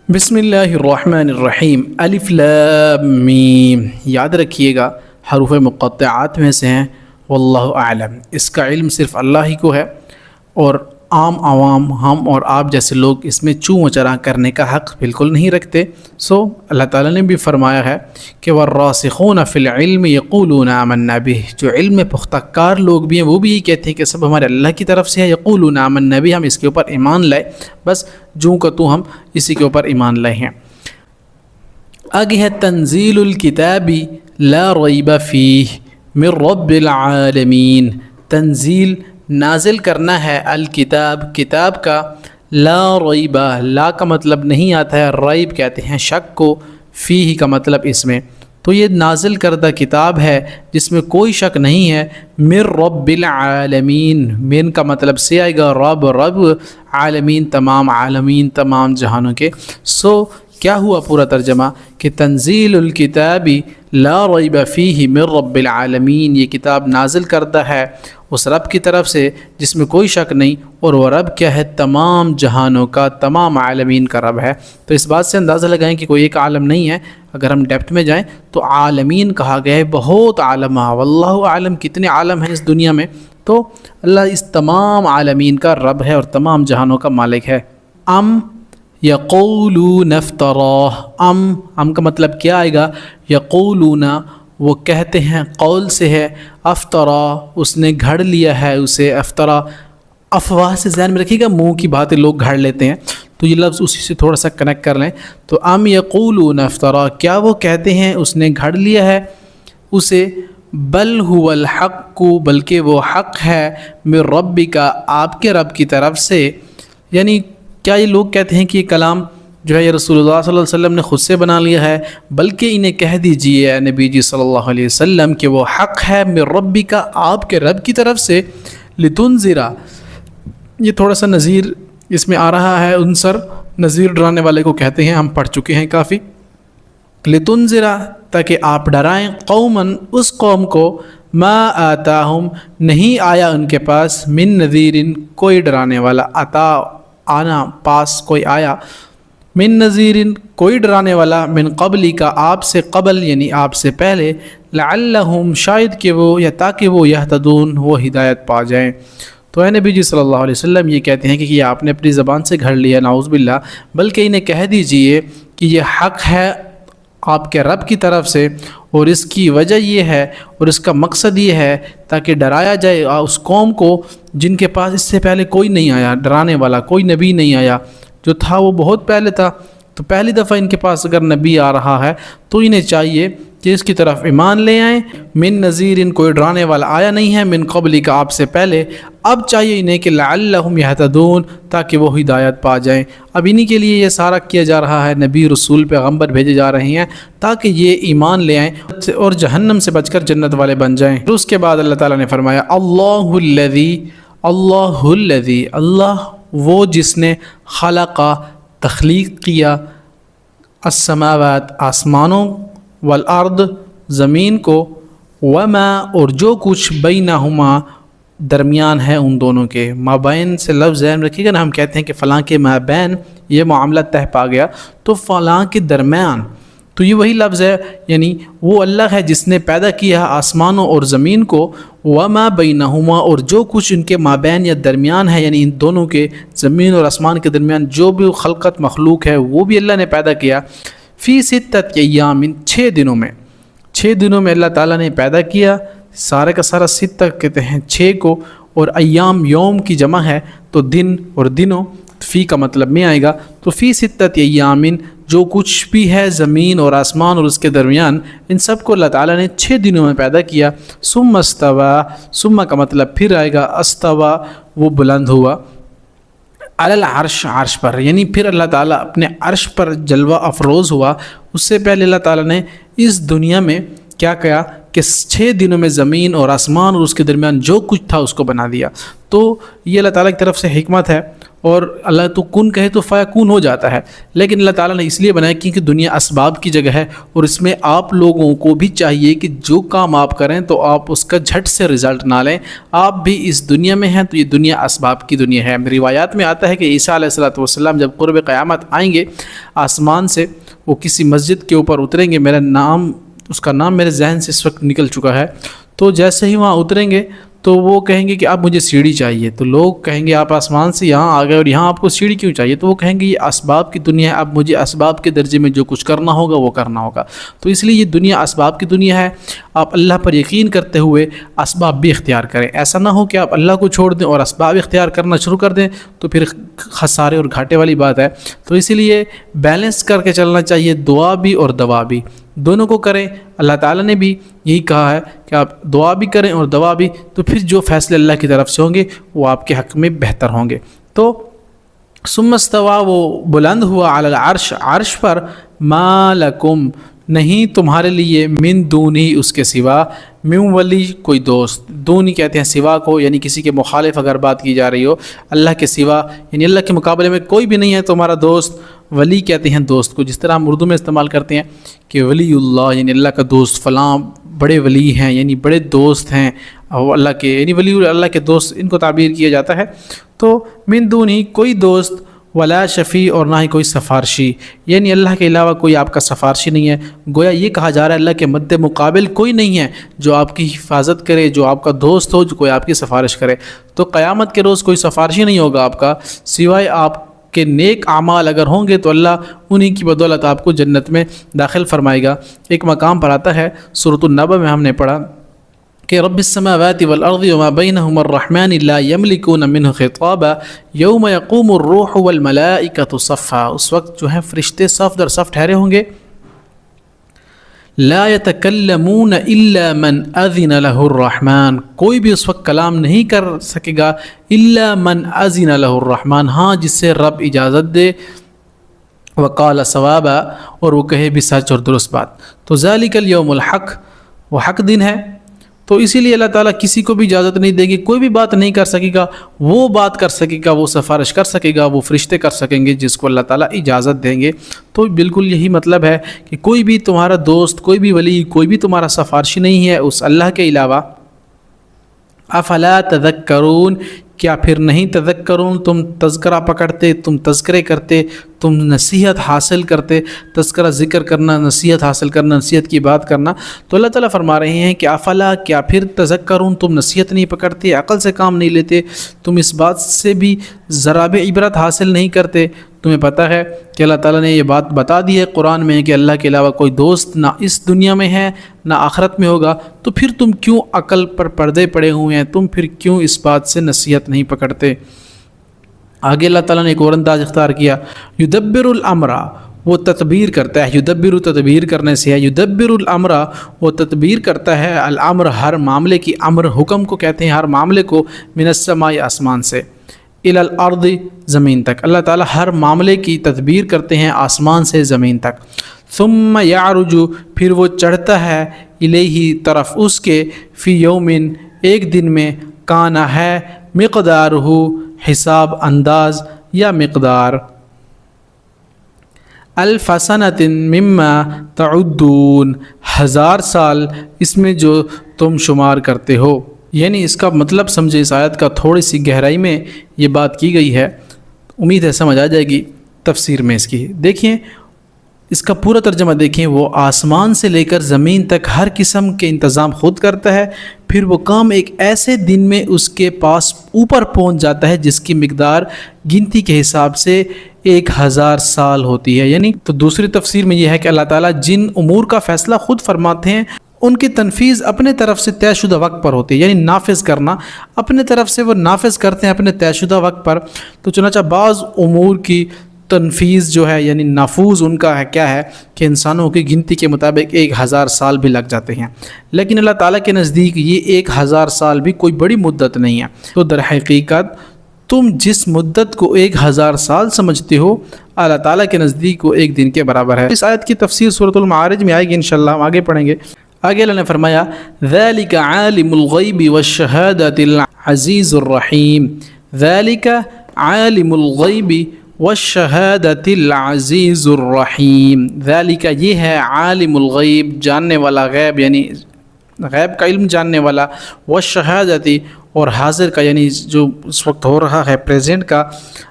بسم اللہ الرحمن الرحیم الف لام میم، یاد رکھیے گا حروف مقطعات میں سے ہیں۔ واللہ اعلم، اس کا علم صرف اللہ ہی کو ہے، اور عام عوام ہم اور آپ جیسے لوگ اس میں چوں مچرا کرنے کا حق بالکل نہیں رکھتے۔ اللہ تعالیٰ نے بھی فرمایا ہے کہ والراسخون فی العلم یقولون آمنا بہ، جو علم میں پختہ کار لوگ بھی ہیں وہ بھی یہ کہتے ہیں کہ سب ہمارے اللہ کی طرف سے ہے۔ یقولون آمنا بہ، ہم اس کے اوپر ایمان لائے، بس جوں کا تو ہم اسی کے اوپر ایمان لائے ہیں۔ آگے ہے تنزیل الکتاب لا ریب فیہ من رب العالمین، تنزیل نازل کرنا ہے الکتاب، کتاب کا، لا ریب، لا کا مطلب نہیں آتا ہے، ریب کہتے ہیں شک کو، فیہ کا مطلب اس میں، تو یہ نازل کردہ کتاب ہے جس میں کوئی شک نہیں ہے۔ من رب العالمین، من کا مطلب سے آئے گا رب، رب، عالمین تمام عالمین تمام جہانوں کے۔ کیا ہوا پورا ترجمہ کہ تنزیل الکتاب لا ریب فیہ من رب العالمین، یہ کتاب نازل کردہ ہے اس رب کی طرف سے جس میں کوئی شک نہیں، اور وہ رب کیا ہے؟ تمام جہانوں کا، تمام عالمین کا رب ہے۔ تو اس بات سے اندازہ لگائیں کہ کوئی ایک عالم نہیں ہے، اگر ہم ڈیپتھ میں جائیں تو عالمین کہا گیا ہے، بہت عالم ہے، واللہ عالم، کتنے عالم ہیں اس دنیا میں، تو اللہ اس تمام عالمین کا رب ہے اور تمام جہانوں کا مالک ہے۔ ام یقولون افتراہ، ام کا مطلب کیا آئے گا؟ یقولون، وہ کہتے ہیں، قول سے ہے، افطرا، اس نے گھڑ لیا ہے اسے، افطرا، افواہ سے ذہن میں رکھیے گا، منہ کی باتیں لوگ گھڑ لیتے ہیں، تو یہ لفظ اسی سے تھوڑا سا کنیکٹ کر لیں۔ تو ام یقولون افطرا، کیا وہ کہتے ہیں اس نے گھڑ لیا ہے اسے، بل هو الحق، بلکہ وہ حق ہے، من ربک، آپ کے رب کی طرف سے۔ یعنی کیا یہ لوگ کہتے ہیں کہ یہ کلام جو ہے یہ رسول اللہ صلی اللہ علیہ وسلم نے خود سے بنا لیا ہے؟ بلکہ انہیں کہہ دیجئے اے نبی جی صلی اللہ علیہ وسلم کہ وہ حق ہے من ربک، آپ کے رب کی طرف سے، لتنذر، یہ تھوڑا سا نذیر اس میں آ رہا ہے، انصر، نذیر ڈرانے والے کو کہتے ہیں، ہم پڑھ چکے ہیں کافی۔ لتنذر، تاکہ آپ ڈرائیں، قوماً، اس قوم کو، ما آتاہم، نہیں آیا ان کے پاس، من نذیر، کوئی ڈرانے والا، آتا آنا، پاس کوئی آیا، من نذیر، کوئی ڈرانے والا، من قبل کا، آپ سے قبل یعنی آپ سے پہلے، لعلہم، شاید کہ وہ، یا تاکہ وہ، یہتدون، وہ ہدایت پا جائیں۔ تو اے نبی جی صلی اللہ علیہ وسلم یہ کہتے ہیں کہ یہ آپ نے اپنی زبان سے گھڑ لیا، نعوذ باللہ، بلکہ انہیں کہہ دیجئے کہ یہ حق ہے آپ کے رب کی طرف سے، اور اس کی وجہ یہ ہے اور اس کا مقصد یہ ہے تاکہ ڈرایا جائے اس قوم کو جن کے پاس اس سے پہلے کوئی نہیں آیا، ڈرانے والا کوئی نبی نہیں آیا، جو تھا وہ بہت پہلے تھا، تو پہلی دفعہ ان کے پاس اگر نبی آ رہا ہے تو انہیں چاہیے کہ اس کی طرف ایمان لے آئیں۔ من نذیر، کوئی ڈرانے والا آیا نہیں ہے، من قبل کا، آپ سے پہلے، اب چاہیے انہیں کہ لعلہم یہتدون، تاکہ وہ ہدایت پا جائیں۔ اب انہی کے لیے یہ سارا کیا جا رہا ہے، نبی رسول پیغمبر بھیجے جا رہے ہیں تاکہ یہ ایمان لے آئیں اور جہنم سے بچ کر جنت والے بن جائیں۔ پھر اس کے بعد اللہ تعالیٰ نے فرمایا اللہ الذی، اللہ الذی، اللہ وہ جس نے خلق، تخلیق کیا، السماوات، آسمانوں، والارض، زمین کو، وما، اور جو کچھ بینہما، درمیان ہے ان دونوں کے، مابین سے لفظ ذہن رکھیے گا نا، ہم کہتے ہیں کہ فلاں کے مابین یہ معاملہ طے پا گیا، تو فلاں کے درمیان، تو یہ وہی لفظ ہے، یعنی وہ اللہ ہے جس نے پیدا کیا آسمانوں اور زمین کو، وما بینہما، اور جو کچھ ان کے مابین یا درمیان ہے، یعنی ان دونوں کے، زمین اور آسمان کے درمیان جو بھی خلقت مخلوق ہے وہ بھی اللہ نے پیدا کیا، فی ستۃ ایام، 6 دنوں میں، 6 دنوں میں اللہ تعالیٰ نے پیدا کیا، سارے کا سارا ستہ کہتے ہیں 6 کو، اور ایام یوم کی جمع ہے تو دن اور دنوں، فی کا مطلب میں آئے گا، تو فی ستۃ ایام، جو کچھ بھی ہے زمین اور آسمان اور اس کے درمیان، ان سب کو اللہ تعالیٰ نے 6 دنوں میں پیدا کیا۔ ثم استوى، ثم کا مطلب پھر آئے گا، استوى، وہ بلند ہوا، علی العرش، عرش پر، یعنی پھر اللہ تعالیٰ اپنے عرش پر جلوہ افروز ہوا۔ اس سے پہلے اللہ تعالیٰ نے اس دنیا میں کیا کیا کہ 6 دنوں میں زمین اور آسمان اور اس کے درمیان جو کچھ تھا اس کو بنا دیا۔ تو یہ اللہ تعالیٰ کی طرف سے حکمت ہے، اور اللہ تو کن کہے تو فیکون ہو جاتا ہے، لیکن اللہ تعالیٰ نے اس لیے بنایا کیونکہ دنیا اسباب کی جگہ ہے، اور اس میں آپ لوگوں کو بھی چاہیے کہ جو کام آپ کریں تو آپ اس کا جھٹ سے رزلٹ نہ لیں۔ آپ بھی اس دنیا میں ہیں تو یہ دنیا اسباب کی دنیا ہے۔ روایات میں آتا ہے کہ عیسیٰ علیہ السلام جب قرب قیامت آئیں گے آسمان سے، وہ کسی مسجد کے اوپر اتریں گے، اس کا نام میرے ذہن سے اس وقت نکل چکا ہے، تو جیسے ہی وہاں اتریں گے تو وہ کہیں گے کہ اب مجھے سیڑھی چاہیے، تو لوگ کہیں گے آپ آسمان سے یہاں آ گئے اور یہاں آپ کو سیڑھی کیوں چاہیے؟ تو وہ کہیں گے یہ اسباب کی دنیا ہے، اب مجھے اسباب کے درجے میں جو کچھ کرنا ہوگا وہ کرنا ہوگا۔ تو اس لیے یہ دنیا اسباب کی دنیا ہے، آپ اللہ پر یقین کرتے ہوئے اسباب بھی اختیار کریں۔ ایسا نہ ہو کہ آپ اللہ کو چھوڑ دیں اور اسباب اختیار کرنا شروع کر دیں، تو پھر خسارے اور گھاٹے والی بات ہے۔ تو اسی لیے بیلنس کر کے چلنا چاہیے، دعا بھی اور دوا بھی، دونوں کو کریں۔ اللہ تعالیٰ نے بھی یہی کہا ہے کہ آپ دعا بھی کریں اور دوا بھی، تو پھر جو فیصلے اللہ کی طرف سے ہوں گے وہ آپ کے حق میں بہتر ہوں گے۔ تو ثم استوى، وہ بلند ہوا، علی العرش، عرش پر، ما لکم، نہیں تمہارے لیے، من دونی، اس کے سوا، من ولی، کوئی دوست، دونی کہتے ہیں سوا کو، یعنی کسی کے مخالف اگر بات کی جا رہی ہو، اللہ کے سوا یعنی اللہ کے مقابلے میں کوئی بھی نہیں ہے تمہارا دوست۔ ولی کہتے ہیں دوست کو، جس طرح ہم اردو میں استعمال کرتے ہیں کہ ولی اللہ یعنی اللہ کا دوست، فلاں بڑے ولی ہیں یعنی بڑے دوست ہیں اللہ کے، یعنی ولی اللہ کے دوست ان کو تعبیر کیا جاتا ہے۔ تو من دونی، کوئی دوست، ولا شفیع، اور نہ ہی کوئی سفارشی، یعنی اللہ کے علاوہ کوئی آپ کا سفارشی نہیں ہے۔ گویا یہ کہا جا رہا ہے اللہ کے مد مقابل کوئی نہیں ہے جو آپ کی حفاظت کرے، جو آپ کا دوست ہو، جو کوئی آپ کی سفارش کرے۔ تو قیامت کے روز کوئی سفارشی نہیں ہوگا آپ کا، سوائے آپ کے نیک اعمال اگر ہوں گے تو اللہ انہی کی بدولت آپ کو جنت میں داخل فرمائے گا۔ ایک مقام پر آتا ہے سورۃ النبأ میں ہم نے پڑھا کہ رب السماوات والارض وما بینہما الرحمن لا یملکون منہ خطابا یوم یقوم الروح والملائکۃ صفا، اس وقت جو ہے فرشتے صف در صف ٹھہرے ہوں گے، لا يتکلمون الا من اذن له الرحمن، کوئی بھی اس وقت کلام نہیں کر سکے گا، الا من اذن له الرحمن، ہاں جس سے رب اجازت دے، وقال صوابا، اور وہ کہے بھی سچ اور درست بات۔ تو ذالک الیوم الحق، وہ حق دن ہے، تو اسی لیے اللہ تعالیٰ کسی کو بھی اجازت نہیں دے گی، کوئی بھی بات نہیں کر سکے گا، وہ بات کر سکے گا، وہ سفارش کر سکے گا، وہ فرشتے کر سکیں گے جس کو اللہ تعالیٰ اجازت دیں گے۔ تو بالکل یہی مطلب ہے کہ کوئی بھی تمہارا دوست، کوئی بھی ولی، کوئی بھی تمہارا سفارشی نہیں ہے اس اللہ کے علاوہ۔ افلا تذکرون، کیا پھر نہیں تذکرون، تم تذکرہ پکڑتے، تم تذکرے کرتے، تم نصیحت حاصل کرتے، تذکرہ ذکر کرنا، نصیحت حاصل کرنا، نصیحت کی بات کرنا۔ تو اللہ تعالیٰ فرما رہے ہیں کہ افلا، کیا پھر تذکرون، تم نصیحت نہیں پکڑتے، عقل سے کام نہیں لیتے، تم اس بات سے بھی ذرا بھی عبرت حاصل نہیں کرتے۔ تمہیں پتہ ہے کہ اللہ تعالیٰ نے یہ بات بتا دی ہے قرآن میں کہ اللہ کے علاوہ کوئی دوست نہ اس دنیا میں ہے نہ آخرت میں ہوگا، تو پھر تم کیوں عقل پر پردے پڑے ہوئے ہیں، تم پھر کیوں اس بات سے نصیحت نہیں پکڑتے؟ آگے اللہ تعالیٰ نے ایک اور انداز اختیار کیا، یدبر الامر، وہ تدبیر کرتا ہے، یدبر تدبیر کرنے سے ہے، یدبر الامر، وہ تدبیر کرتا ہے، الامر ہر معاملے کی، امر حکم کو کہتے ہیں، ہر معاملے کو، من السماء آسمان سے، الی الارض زمین تک، اللہ تعالیٰ ہر معاملے کی تدبیر کرتے ہیں آسمان سے زمین تک۔ ثم یعرج، پھر وہ چڑھتا ہے، الیہ طرف اس کے، فی یومن ایک دن میں، کانا ہے، مقدارہ حساب انداز یا مقدار، الف سنۃ مما تعدون 1000 سال اس میں جو تم شمار کرتے ہو۔ یعنی اس کا مطلب سمجھے، اس آیت کا تھوڑی سی گہرائی میں یہ بات کی گئی ہے، امید ہے سمجھ آ جائے گی تفسیر میں اس کی۔ دیکھیں اس کا پورا ترجمہ دیکھیں، وہ آسمان سے لے کر زمین تک ہر قسم کے انتظام خود کرتا ہے، پھر وہ کام ایک ایسے دن میں اس کے پاس اوپر پہنچ جاتا ہے جس کی مقدار گنتی کے حساب سے 1000 سال ہوتی ہے۔ یعنی تو دوسری تفسیر میں یہ ہے کہ اللہ تعالیٰ جن امور کا فیصلہ خود فرماتے ہیں ان کی تنفیذ اپنے طرف سے طے شدہ وقت پر ہوتی ہے، یعنی نافذ کرنا اپنے طرف سے وہ نافذ کرتے ہیں اپنے طے شدہ وقت پر۔ تو چنانچہ بعض امور کی تنفیذ جو ہے یعنی نافوذ ان کا ہے کیا ہے کہ انسانوں کی گنتی کے مطابق 1000 سال بھی لگ جاتے ہیں، لیکن اللہ تعالیٰ کے نزدیک یہ 1000 سال بھی کوئی بڑی مدت نہیں ہے۔ تو در حقیقت تم جس مدت کو 1000 سال سمجھتے ہو اللہ تعالیٰ کے نزدیک وہ ایک دن کے برابر ہے۔ اس آیت کی تفسیر سورۃ المعارج میں آئے گی، انشاءاللہ ہم آگے پڑھیں گے۔ آگے اللہ نے فرمایا ذالک عالم الغیب والشہادۃ العزیز الرحیم، ذالک عالم الغیب والشہادۃ العزیز الرحیم. ذالک یہ ہے عالم الغیب جاننے والا غیب یعنی غیب کا علم جاننے والا، والشہادۃ اور حاضر کا یعنی جو اس وقت ہو رہا ہے پریزنٹ کا،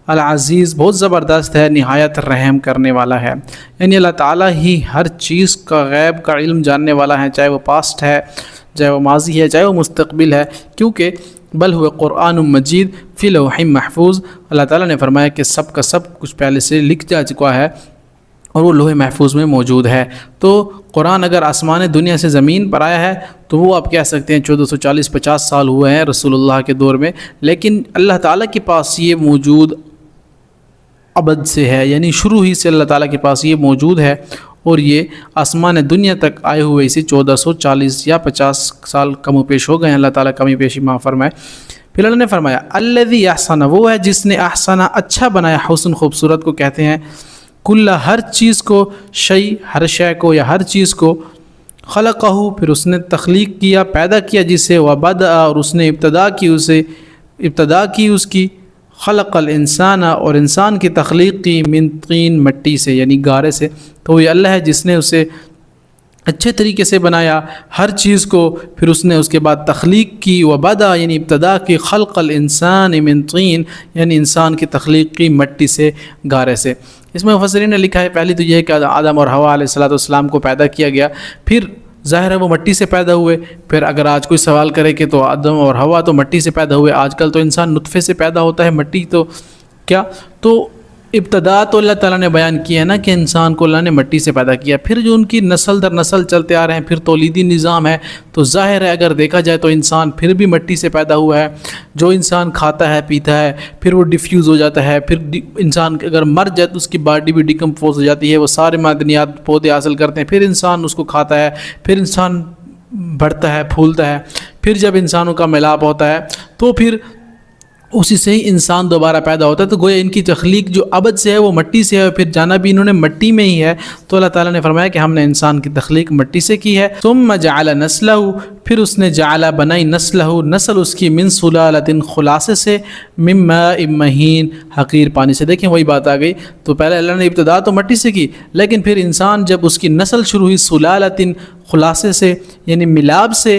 العزیز بہت زبردست ہے، نہایت رحم کرنے والا ہے. یعنی اللہ تعالیٰ ہی ہر چیز کا غیب کا علم جاننے والا ہے، چاہے وہ پاسٹ ہے، چاہے وہ ماضی ہے، چاہے وہ مستقبل ہے، کیونکہ بل ہوئے قرآن مجید فی لوح محفوظ. اللہ تعالیٰ نے فرمایا کہ سب کا سب کچھ پہلے سے لکھ جا چکا ہے اور وہ لوح محفوظ میں موجود ہے. تو قرآن اگر آسمان دنیا سے زمین پر آیا ہے تو وہ آپ کہہ سکتے ہیں 1440-50 سال ہوئے ہیں رسول اللہ کے دور میں، لیکن اللہ تعالیٰ کے پاس یہ موجود ابد سے ہے، یعنی شروع ہی سے اللہ تعالیٰ کے پاس یہ موجود ہے، اور یہ آسمان دنیا تک آئے ہوئے اسی 1440 یا 50 سال کم و بیش ہو گئے ہیں. اللہ تعالیٰ کمی بیشی معاف فرمائے. پھر اللہ نے فرمایا الذی احسن، وہ ہے جس نے احسن اچھا بنایا، حسن خوبصورت کو کہتے ہیں، کل ہر چیز کو، شیء ہر شے کو یا ہر چیز کو، خلقہ پھر اس نے تخلیق کیا، پیدا کیا جسے، وبدأ اور اس نے ابتدا کی اس کی، خلق الانسان اور انسان کی تخلیق کی، من طین مٹی سے یعنی گارے سے. تو یہ اللہ ہے جس نے اسے اچھے طریقے سے بنایا ہر چیز کو، پھر اس نے اس کے بعد تخلیق کی، وبدأ یعنی ابتدا کی، خلق الانسان من طین یعنی انسان کی تخلیق کی مٹی سے، گارے سے. اس میں مفسرین نے لکھا ہے پہلی تو یہ ہے کہ آدم اور حوا علیہ السلام کو پیدا کیا گیا، پھر ظاہر ہے وہ مٹی سے پیدا ہوئے. پھر اگر آج کوئی سوال کرے کہ تو آدم اور حوا تو مٹی سے پیدا ہوئے، آج کل تو انسان نطفے سے پیدا ہوتا ہے، مٹی تو کیا؟ تو ابتدا تو اللہ تعالیٰ نے بیان کیا ہے نا کہ انسان کو اللہ نے مٹی سے پیدا کیا، پھر جو ان کی نسل در نسل چلتے آ رہے ہیں، پھر تولیدی نظام ہے، تو ظاہر ہے اگر دیکھا جائے تو انسان پھر بھی مٹی سے پیدا ہوا ہے. جو انسان کھاتا ہے پیتا ہے پھر وہ ڈیفیوز ہو جاتا ہے، پھر انسان اگر مر جائے تو اس کی باڈی بھی ڈیکمپوز ہو جاتی ہے، وہ سارے معدنیات پودے حاصل کرتے ہیں، پھر انسان اس کو کھاتا ہے، پھر انسان بڑھتا ہے پھولتا ہے، پھر جب انسانوں کا ملاپ ہوتا ہے تو پھر اسی سے ہی انسان دوبارہ پیدا ہوتا ہے. تو گویا ان کی تخلیق جو ابد سے ہے وہ مٹی سے ہے، پھر جانا بھی انہوں نے مٹی میں ہی ہے. تو اللہ تعالیٰ نے فرمایا کہ ہم نے انسان کی تخلیق مٹی سے کی ہے. ثم جعل نسلہ پھر اس نے جعل بنائی نسلہ نسل اس کی، من سلالۃ خلاصے سے، من ماء مہین حقیر پانی سے. دیکھیں وہی بات آ گئی، تو پہلے اللہ نے ابتدا تو مٹی سے کی، لیکن پھر انسان جب اس کی نسل شروع ہوئی سلالۃ خلاصے سے یعنی ملاب سے،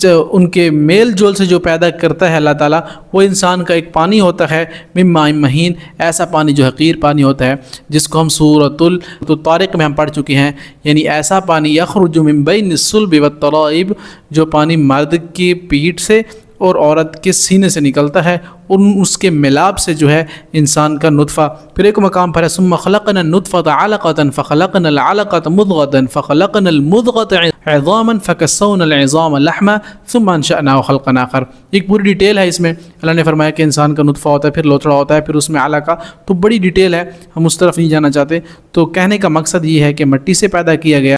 ان کے میل جول سے جو پیدا کرتا ہے اللہ تعالیٰ، وہ انسان کا ایک پانی ہوتا ہے، من ماء مہین، ایسا پانی جو حقیر پانی ہوتا ہے، جس کو ہم سورۃ الطارق میں ہم پڑھ چکے ہیں. یعنی ایسا پانی یخرج من بین الصلب والترائب، جو پانی مرد کی پیٹھ سے اور عورت کے سینے سے نکلتا ہے، اس کے ملاب سے جو ہے انسان کا نطفہ. پھر ایک مقام پر ہے ثم خلقنا النطفة علقة فخلقنا العلقة مضغة فخلقنا المضغة عظاما فكسونا العظام لحما ثم انشأناه خلقا آخر. ایک پوری ڈیٹیل ہے اس میں. اللہ نے فرمایا کہ انسان کا نطفہ ہوتا ہے، پھر لوتھڑا ہوتا ہے، پھر اس میں علقہ، تو بڑی ڈیٹیل ہے، ہم اس طرف نہیں جانا چاہتے. تو کہنے کا مقصد یہ ہے کہ مٹی سے پیدا کیا گیا.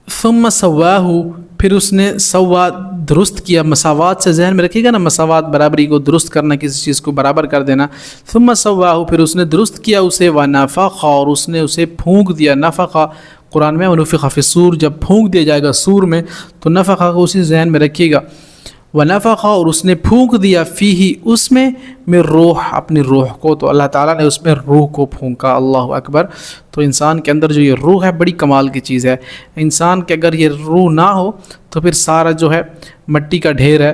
ثم سواہ پھر اس نے سوا درست کیا، مساوات سے ذہن میں رکھیے گا نا، مساوات برابری کو درست کرنا، کسی چیز کو برابر کر دینا. ثم سواہ پھر اس نے درست کیا اسے، ونفخ اور اس نے اسے پھونک دیا. نفخ قرآن میں ونفخ فی الصور، جب پھونک دیا جائے گا سور میں، تو نفخ کو اسی ذہن میں رکھیے گا. ونفخ اور اس نے پھونک دیا، فیہ اس میں، من روح اپنی روح کو. تو اللہ تعالیٰ نے اس میں روح کو پھونکا. اللہ اکبر. تو انسان کے اندر جو یہ روح ہے بڑی کمال کی چیز ہے. انسان کے اگر یہ روح نہ ہو تو پھر سارا جو ہے مٹی کا ڈھیر ہے.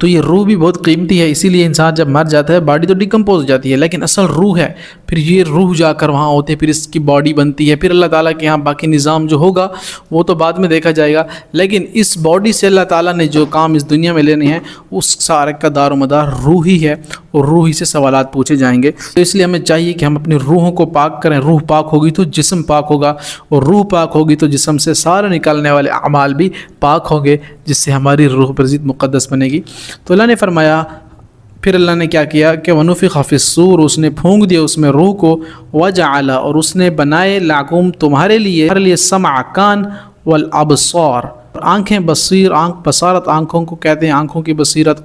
تو یہ روح بھی بہت قیمتی ہے، اسی لیے انسان جب مر جاتا ہے باڈی تو ڈیکمپوز ہو جاتی ہے، لیکن اصل روح ہے. پھر یہ روح جا کر وہاں ہوتے، پھر اس کی باڈی بنتی ہے، پھر اللہ تعالیٰ کے یہاں باقی نظام جو ہوگا وہ تو بعد میں دیکھا جائے گا. لیکن اس باڈی سے اللہ تعالیٰ نے جو کام اس دنیا میں لینے ہیں اس سارے کا دار و مدار روح ہی ہے، اور روح ہی سے سوالات پوچھے جائیں گے. تو اس لیے ہمیں چاہیے کہ ہم اپنی روحوں کو پاک کریں. روح پاک ہوگی تو جسم پاک ہوگا، اور روح پاک ہوگی تو جسم سے سارے نکالنے والے اعمال بھی پاک ہوں گے، جس سے ہماری روح پر مزید مقدس بنے گی. تو اللہ نے فرمایا، پھر اللہ نے کیا کیا کہ ونفخ فی الصور، اس نے پھونک دیا اس میں روح کو، وجعل اور اس نے بنائے لکم تمہارے لیے السمع کان، والابصار آنکھیں، بصیر آنکھ، بصارت آنکھوں کو کہتے ہیں، آنکھوں کی بصیرت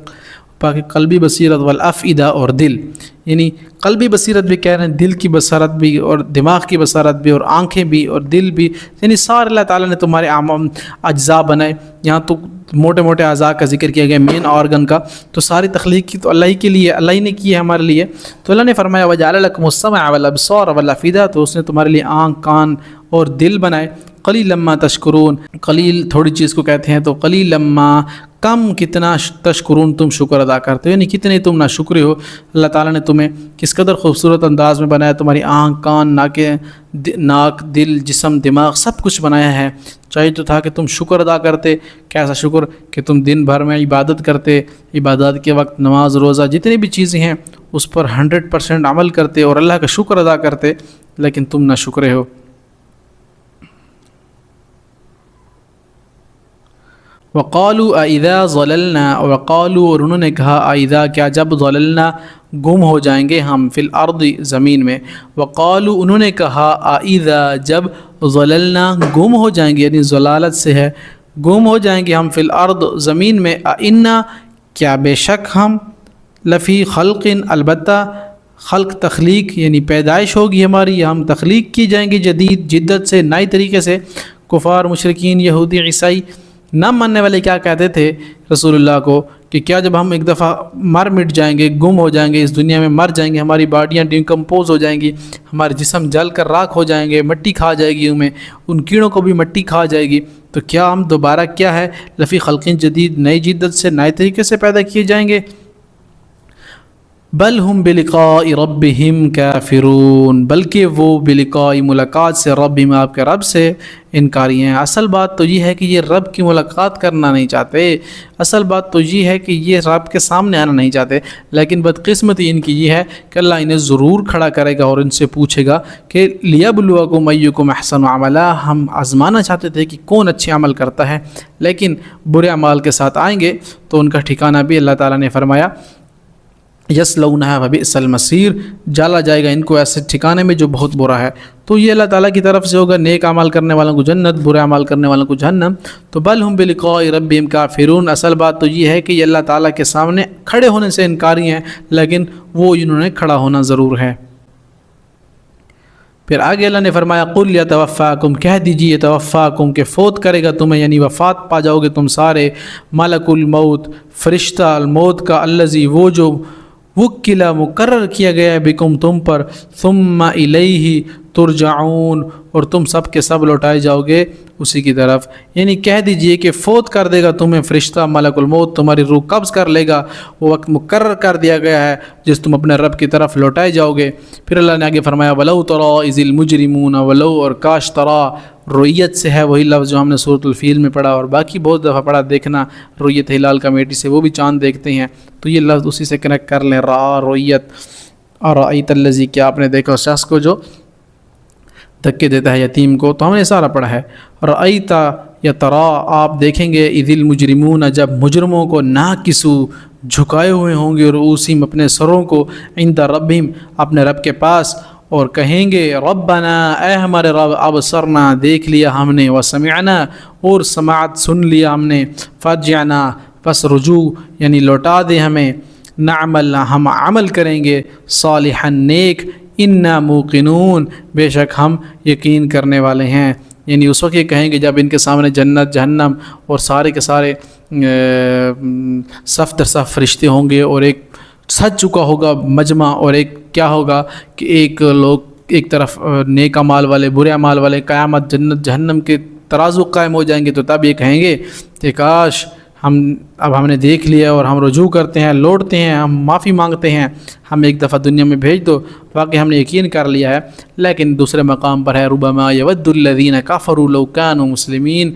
باقی قلبی بصیرت والافئدہ اور دل، یعنی قلبی بصیرت بھی کہہ رہے ہیں، دل کی بصارت بھی اور دماغ کی بصارت بھی اور آنکھیں بھی اور دل بھی، یعنی سارے اللہ تعالیٰ نے تمہارے اجزاء بنائے. یہاں تو موٹے موٹے اعضاء کا ذکر کیا گیا، مین آرگن کا، تو ساری تخلیق کی تو اللہ ہی کے لیے، اللہ ہی نے کی ہے ہمارے لیے. تو اللہ نے فرمایا وَجَعَلَ لَكُمُ السَّمْعَ وَالْأَبْصَارَ وَالْأَفْئِدَةَ، تو اس نے تمہارے لیے آنکھ، کان اور دل بنائے. قلیلا ما تشکرون، قلیل تھوڑی چیز کو کہتے ہیں، تو قلیلا ما، کم کتنا، تشکرون تم شکر ادا کرتے ہو، یعنی کتنے تم ناشکرے ہو. اللہ تعالیٰ نے تمہیں کس قدر خوبصورت انداز میں بنایا، تمہاری آنکھ، کان، ناک، دل، جسم، دماغ سب کچھ بنایا ہے. چاہیے تو تھا کہ تم شکر ادا کرتے. کیسا شکر کہ تم دن بھر میں عبادت کرتے، عبادات کے وقت نماز، روزہ، جتنی بھی چیزیں ہیں اس پر 100% عمل کرتے اور اللہ کا شکر ادا کرتے، لیکن تم ناشکرے ہو. وقالوا اذا ضللنا، وقالوا، اور انہوں نے کہا، اذا کیا، جب، ضللنا گم ہو جائیں گے ہم، فی الارض زمین میں. وقالوا انہوں نے کہا، اذا جب، ضللنا گم ہو جائیں گے، یعنی ضلالت سے ہے، گم ہو جائیں گے ہم، فی الارض زمین میں، انا کیا بے شک ہم، لفی خلق البتہ خلق تخلیق، یعنی پیدائش ہوگی ہماری، ہم تخلیق کی جائیں گے جدید، جدت سے، نئی طریقے سے. کفار، مشرکین، یہودی، عیسائی نہ ماننے والے کیا کہتے تھے رسول اللہ کو کہ کیا جب ہم ایک دفعہ مٹ جائیں گے، گم ہو جائیں گے، اس دنیا میں مر جائیں گے، ہماری باڈیاں ڈیکمپوز ہو جائیں گی، ہمارے جسم جل کر راکھ ہو جائیں گے، مٹی کھا جائے گی ہمیں، ان کیڑوں کو بھی مٹی کھا جائے گی، تو کیا ہم دوبارہ کیا ہے، لفی خلقین جدید، نئی جدت سے، نئے طریقے سے پیدا کیے جائیں گے. بل ہم بلقاء ربہم کافرون، بلکہ وہ بلقاء، ملاقات سے، ربہم، آپ کے رب سے انکاری ہیں. اصل بات تو یہ ہے کہ یہ رب کی ملاقات کرنا نہیں چاہتے، اصل بات تو یہ ہے کہ یہ رب کے سامنے آنا نہیں چاہتے، لیکن بدقسمتی ان کی یہ ہے کہ اللہ انہیں ضرور کھڑا کرے گا اور ان سے پوچھے گا کہ لیبلوکم ایکم احسن عملا، ہم آزمانا چاہتے تھے کہ کون اچھے عمل کرتا ہے، لیکن برے اعمال کے ساتھ آئیں گے تو ان کا ٹھکانہ بھی اللہ تعالیٰ نے فرمایا یصلونھا وبئس المصیر، جالا جائے گا ان کو ایسے ٹھکانے میں جو بہت برا ہے. تو یہ اللہ تعالیٰ کی طرف سے ہوگا، نیک اعمال کرنے والوں کو جنت، برے اعمال کرنے والوں کو جہنم. تو بل ہم بلقاء ربہم کافرون، اصل بات تو یہ ہے کہ یہ اللہ تعالیٰ کے سامنے کھڑے ہونے سے انکاری ہیں، لیکن وہ انہوں نے کھڑا ہونا ضرور ہے. پھر آگے اللہ نے فرمایا قل یتوفاکم، کہہ دیجیے یتوفاکم کہ فوت کرے گا تمہیں، یعنی وفات پا جاؤ گے تم سارے، ملک الموت، فرشتہ الموت کا، الذی وہ جو وکلا مقرر کیا گیا ہے بکم تم پر، ثم الیہ ترجعون، اور تم سب کے سب لوٹائے جاؤ گے اسی کی طرف. یعنی کہہ دیجئے کہ فوت کر دے گا تمہیں فرشتہ ملک الموت، تمہاری روح قبض کر لے گا، وہ وقت مقرر کر دیا گیا ہے جس تم اپنے رب کی طرف لوٹائے جاؤ گے. پھر اللہ نے آگے فرمایا ولو تری اذ المجرمون، ولو، اور کاش، ترا رویت سے ہے وہی لفظ جو ہم نے سورۃ الفیل میں پڑھا اور باقی بہت دفعہ پڑھا، دیکھنا رویت ہلال کمیٹی سے، وہ بھی چاند دیکھتے ہیں تو یہ لفظ اسی سے کنیکٹ کر لیں، را، رویت. ارأیت الذی، کیا آپ نے دیکھا اس شخص کو جو دھکے دیتا ہے یتیم کو، تو ہم نے سارا پڑھا ہے. رأیت یا ترا، آپ دیکھیں گے، اذ المجرمون، جب مجرموں کو، ناکسو، جھکائے ہوئے ہوں گے، رؤوسہم، اپنے سروں کو، عند ربہم، اپنے رب کے پاس، اور کہیں گے ربنا، اے ہمارے رب، ابصرنا، دیکھ لیا ہم نے، وسمعنا، اور سماعت سن لیا ہم نے، فرجعنا، پس رجوع یعنی لوٹا دے ہمیں، نعمل، ہم عمل کریں گے، صالحا، نیک، انا موقنون، بے شک ہم یقین کرنے والے ہیں. یعنی اس وقت یہ کہیں گے جب ان کے سامنے جنت، جہنم اور سارے کے سارے صف در صف فرشتے ہوں گے، اور ایک سج چکا ہوگا مجمع، اور ایک کیا ہوگا کہ ایک لوگ ایک طرف نیک اعمال والے، برے اعمال والے، قیامت، جنت، جہنم کے ترازو قائم ہو جائیں گے، تو تب یہ کہیں گے کہ کاش اب ہم نے دیکھ لیا اور ہم رجوع کرتے ہیں، لوٹتے ہیں، ہم معافی مانگتے ہیں، ہم ایک دفعہ دنیا میں بھیج دو. واقعی ہم نے یقین کر لیا ہے. لیکن دوسرے مقام پر ہے ربما یود الذین کفروا لو کانوا مسلمین،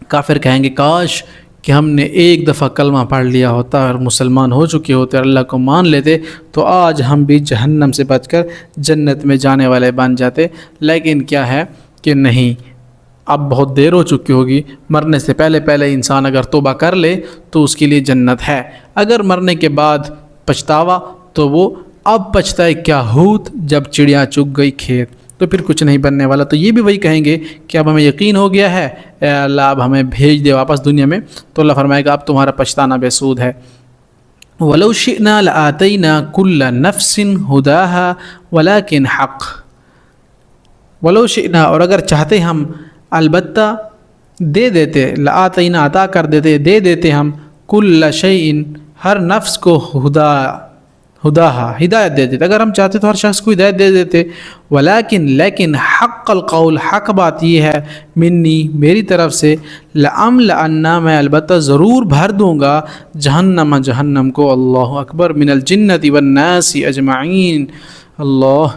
کافر کہیں گے کاش کہ ہم نے ایک دفعہ کلمہ پڑھ لیا ہوتا اور مسلمان ہو چکے ہوتے اور اللہ کو مان لیتے تو آج ہم بھی جہنم سے بچ کر جنت میں جانے والے بن جاتے. لیکن کیا ہے کہ نہیں، اب بہت دیر ہو چکی ہوگی. مرنے سے پہلے انسان اگر توبہ کر لے تو اس کے لیے جنت ہے. اگر مرنے کے بعد پچھتاوا تو وہ اب پچھتائے کیا ہوت جب چڑیا چگ گئی کھیت. تو تو پھر کچھ نہیں بننے والا. تو یہ بھی وہی کہیں گے کہ اب ہمیں یقین ہو گیا ہے, اے اللہ اب ہمیں بھیج دے واپس دنیا میں. تو اللہ فرمائے گا اب تمہارا پچھتانا بے سود ہے. وَلَوْ شِئْنَا لَآتَيْنَا كُلَّ نَفْسٍ هُدَاهَا وَلَكِنْ حَقٌّ. وَلَوْ شِئْنَا, اور اگر چاہتے ہم, البتہ دے دیتے, لَآتَيْنَا عطا کر دیتے, دے دیتے ہم, كُلَّ شَيْءٍ ہر نفس کو, ہدایت دے دیتے. اگر ہم چاہتے تو ہر شخص کو ہدایت دے دیتے. لیکن حق القول, حق بات یہ ہے, منی میری طرف سے, لأملأن میں البتہ ضرور بھر دوں گا, جہنم کو, اللہ اکبر, من الجنۃ والناس اجمعین. اللہ,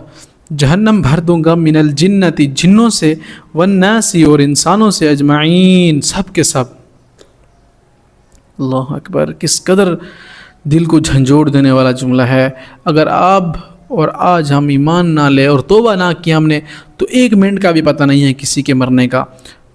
جہنم بھر دوں گا, من الجنۃ جنوں سے, والناس اور انسانوں سے, اجمعین سب کے سب. اللہ اکبر, کس قدر دل کو جھنجھوڑ دینے والا جملہ ہے. اگر اب اور آج ہم ایمان نہ لے اور توبہ نہ کیا ہم نے, تو ایک منٹ کا بھی پتہ نہیں ہے کسی کے مرنے کا.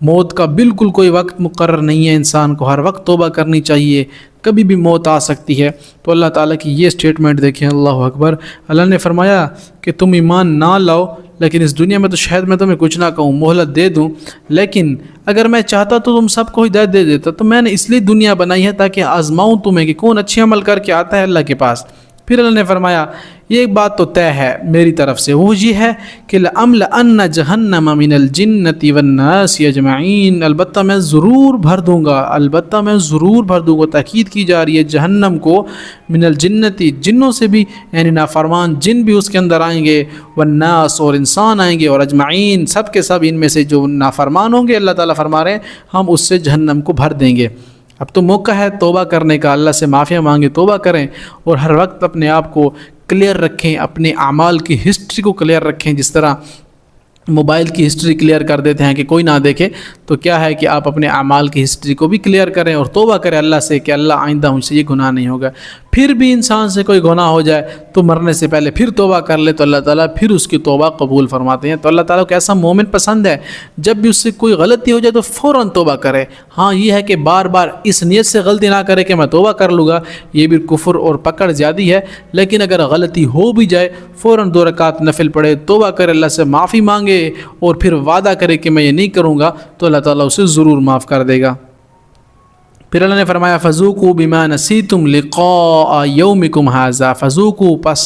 موت کا بالکل کوئی وقت مقرر نہیں ہے, انسان کو ہر وقت توبہ کرنی چاہیے, کبھی بھی موت آ سکتی ہے. تو اللہ تعالیٰ کی یہ سٹیٹمنٹ دیکھیں, اللہ اکبر. اللہ نے فرمایا کہ تم ایمان نہ لاؤ, لیکن اس دنیا میں تو شاید میں تمہیں کچھ نہ کہوں, مہلت دے دوں, لیکن اگر میں چاہتا تو تم سب کو ہدایت دے دیتا. تو میں نے اس لیے دنیا بنائی ہے تاکہ آزماؤں تمہیں کہ کون اچھے عمل کر کے آتا ہے اللہ کے پاس. پھر اللہ نے فرمایا یہ ایک بات تو طے ہے میری طرف سے, وہ یہ ہے کہ لَأَمْلَأَنَّ جَهَنَّمَ مِنَ الْجِنَّةِ وَالنَّاسِ أَجْمَعِينَ, البتہ میں ضرور بھر دوں گا, البتہ میں ضرور بھر دوں گا. تاکید کی جا رہی ہے جہنم کو, من الجنتی جنوں سے بھی, یعنی نافرمان جن بھی اس کے اندر آئیں گے, والناس اور انسان آئیں گے, اور اجمعین سب کے سب, ان میں سے جو نافرمان ہوں گے اللہ تعالیٰ فرما رہے ہیں ہم اس سے جہنم کو بھر دیں گے. اب تو موقع ہے توبہ کرنے کا, اللہ سے معافیاں مانگیں, توبہ کریں, اور ہر وقت اپنے آپ کو کلیئر رکھیں, اپنے اعمال کی ہسٹری کو کلیئر رکھیں. جس طرح موبائل کی ہسٹری کلیئر کر دیتے ہیں کہ کوئی نہ دیکھے, تو کیا ہے کہ آپ اپنے اعمال کی ہسٹری کو بھی کلیئر کریں اور توبہ کریں اللہ سے کہ اللہ آئندہ مجھ سے یہ گناہ نہیں ہوگا. پھر بھی انسان سے کوئی گناہ ہو جائے تو مرنے سے پہلے پھر توبہ کر لے تو اللہ تعالیٰ پھر اس کی توبہ قبول فرماتے ہیں. تو اللہ تعالیٰ کو ایسا مومن پسند ہے جب بھی اس سے کوئی غلطی ہو جائے تو فوراً توبہ کرے. ہاں یہ ہے کہ بار بار اس نیت سے غلطی نہ کرے کہ میں توبہ کر لوں گا, یہ بھی کفر اور پکڑ زیادی ہے. لیکن اگر غلطی ہو بھی جائے فوراً 2 رکعت نفل پڑھے, توبہ کرے, اللہ سے معافی مانگے, اور پھر وعدہ کرے کہ میں یہ نہیں کروں گا, تو اللہ تعالیٰ اسے ضرور معاف کر دے گا. پھر اللہ نے فرمایا فذوقوا بما نسیتم لقاء یومکم ھذا. فذوقوا پس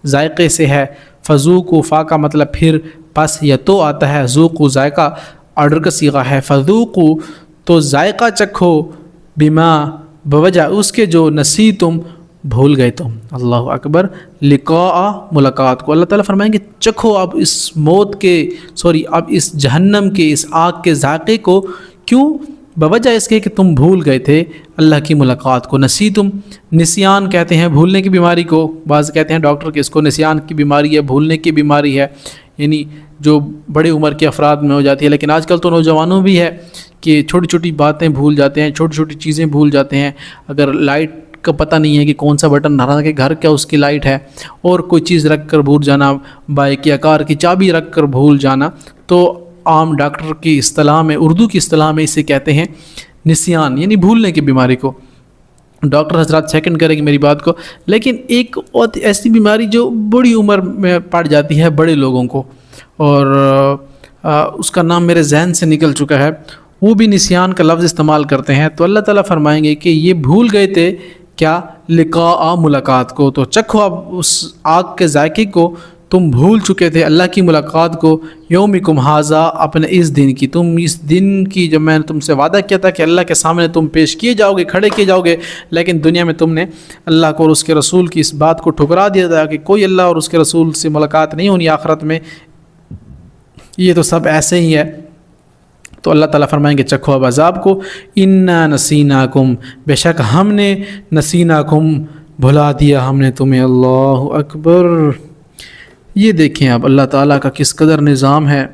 ذائقے سے ہے, فذوقوا فا کا مطلب پھر, پس یا تو آتا ہے, ذوقوا ذائقہ آرڈر کا صیغہ ہے, فذوقوا تو ذائقہ چکھو, بما بوجہ اس کے جو نسیتم بھول گئے تم. اللہ اکبر, لقاء ملاقات کو. اللہ تعالیٰ فرمائیں گے چکھو اب اس موت کے اب اس جہنم کے, اس آگ کے ذائقے کو. کیوں؟ بوجہ اس کے کہ تم بھول گئے تھے اللہ کی ملاقات کو. نسیتم, نسیان کہتے ہیں بھولنے کی بیماری کو, بعض کہتے ہیں ڈاکٹر کہ اس کو نسیان کی بیماری ہے, بھولنے کی بیماری ہے, یعنی جو بڑے عمر کے افراد میں ہو جاتی ہے. لیکن آج کل تو نوجوانوں بھی ہے کہ چھوٹی چھوٹی باتیں بھول جاتے ہیں, چھوٹی چھوٹی چیزیں بھول جاتے ہیں. اگر لائٹ کا پتہ نہیں ہے کہ کون سا بٹن دھرا کہ گھر کیا اس کی لائٹ ہے, اور کوئی چیز رکھ کر بھول جانا, بائک یا کار کی چابی رکھ کر بھول جانا, تو عام ڈاکٹر کی اصطلاح میں, اردو کی اصطلاح میں اسے کہتے ہیں نسیان, یعنی بھولنے کی بیماری کو. ڈاکٹر حضرات سیکنڈ کریں گے میری بات کو. لیکن ایک ایسی بیماری جو بڑی عمر میں پڑ جاتی ہے بڑے لوگوں کو, اور اس کا نام میرے ذہن سے نکل چکا ہے, وہ بھی نسیان کا لفظ استعمال کرتے ہیں. تو اللہ تعالیٰ فرمائیں گے کہ یہ بھول گئے تھے کیا, لقاء ملاقات کو. تو چکھو اب اس آگ کے ذائقے کو, تم بھول چکے تھے اللہ کی ملاقات کو. یومکم ھذا, اپنے اس دن کی, تم اس دن کی جب میں نے تم سے وعدہ کیا تھا کہ اللہ کے سامنے تم پیش کیے جاؤ گے, کھڑے کیے جاؤ گے, لیکن دنیا میں تم نے اللہ کو اور اس کے رسول کی اس بات کو ٹھکرا دیا تھا کہ کوئی اللہ اور اس کے رسول سے ملاقات نہیں ہونی آخرت میں, یہ تو سب ایسے ہی ہے. تو اللہ تعالیٰ فرمائیں گے چکھو اب عذاب کو. انا نسیناکم, بے شک ہم نے, نسیناکم بھلا دیا ہم نے تمہیں. اللہ اکبر. یہ دیکھیں اب اللہ تعالیٰ کا کس قدر نظام ہے.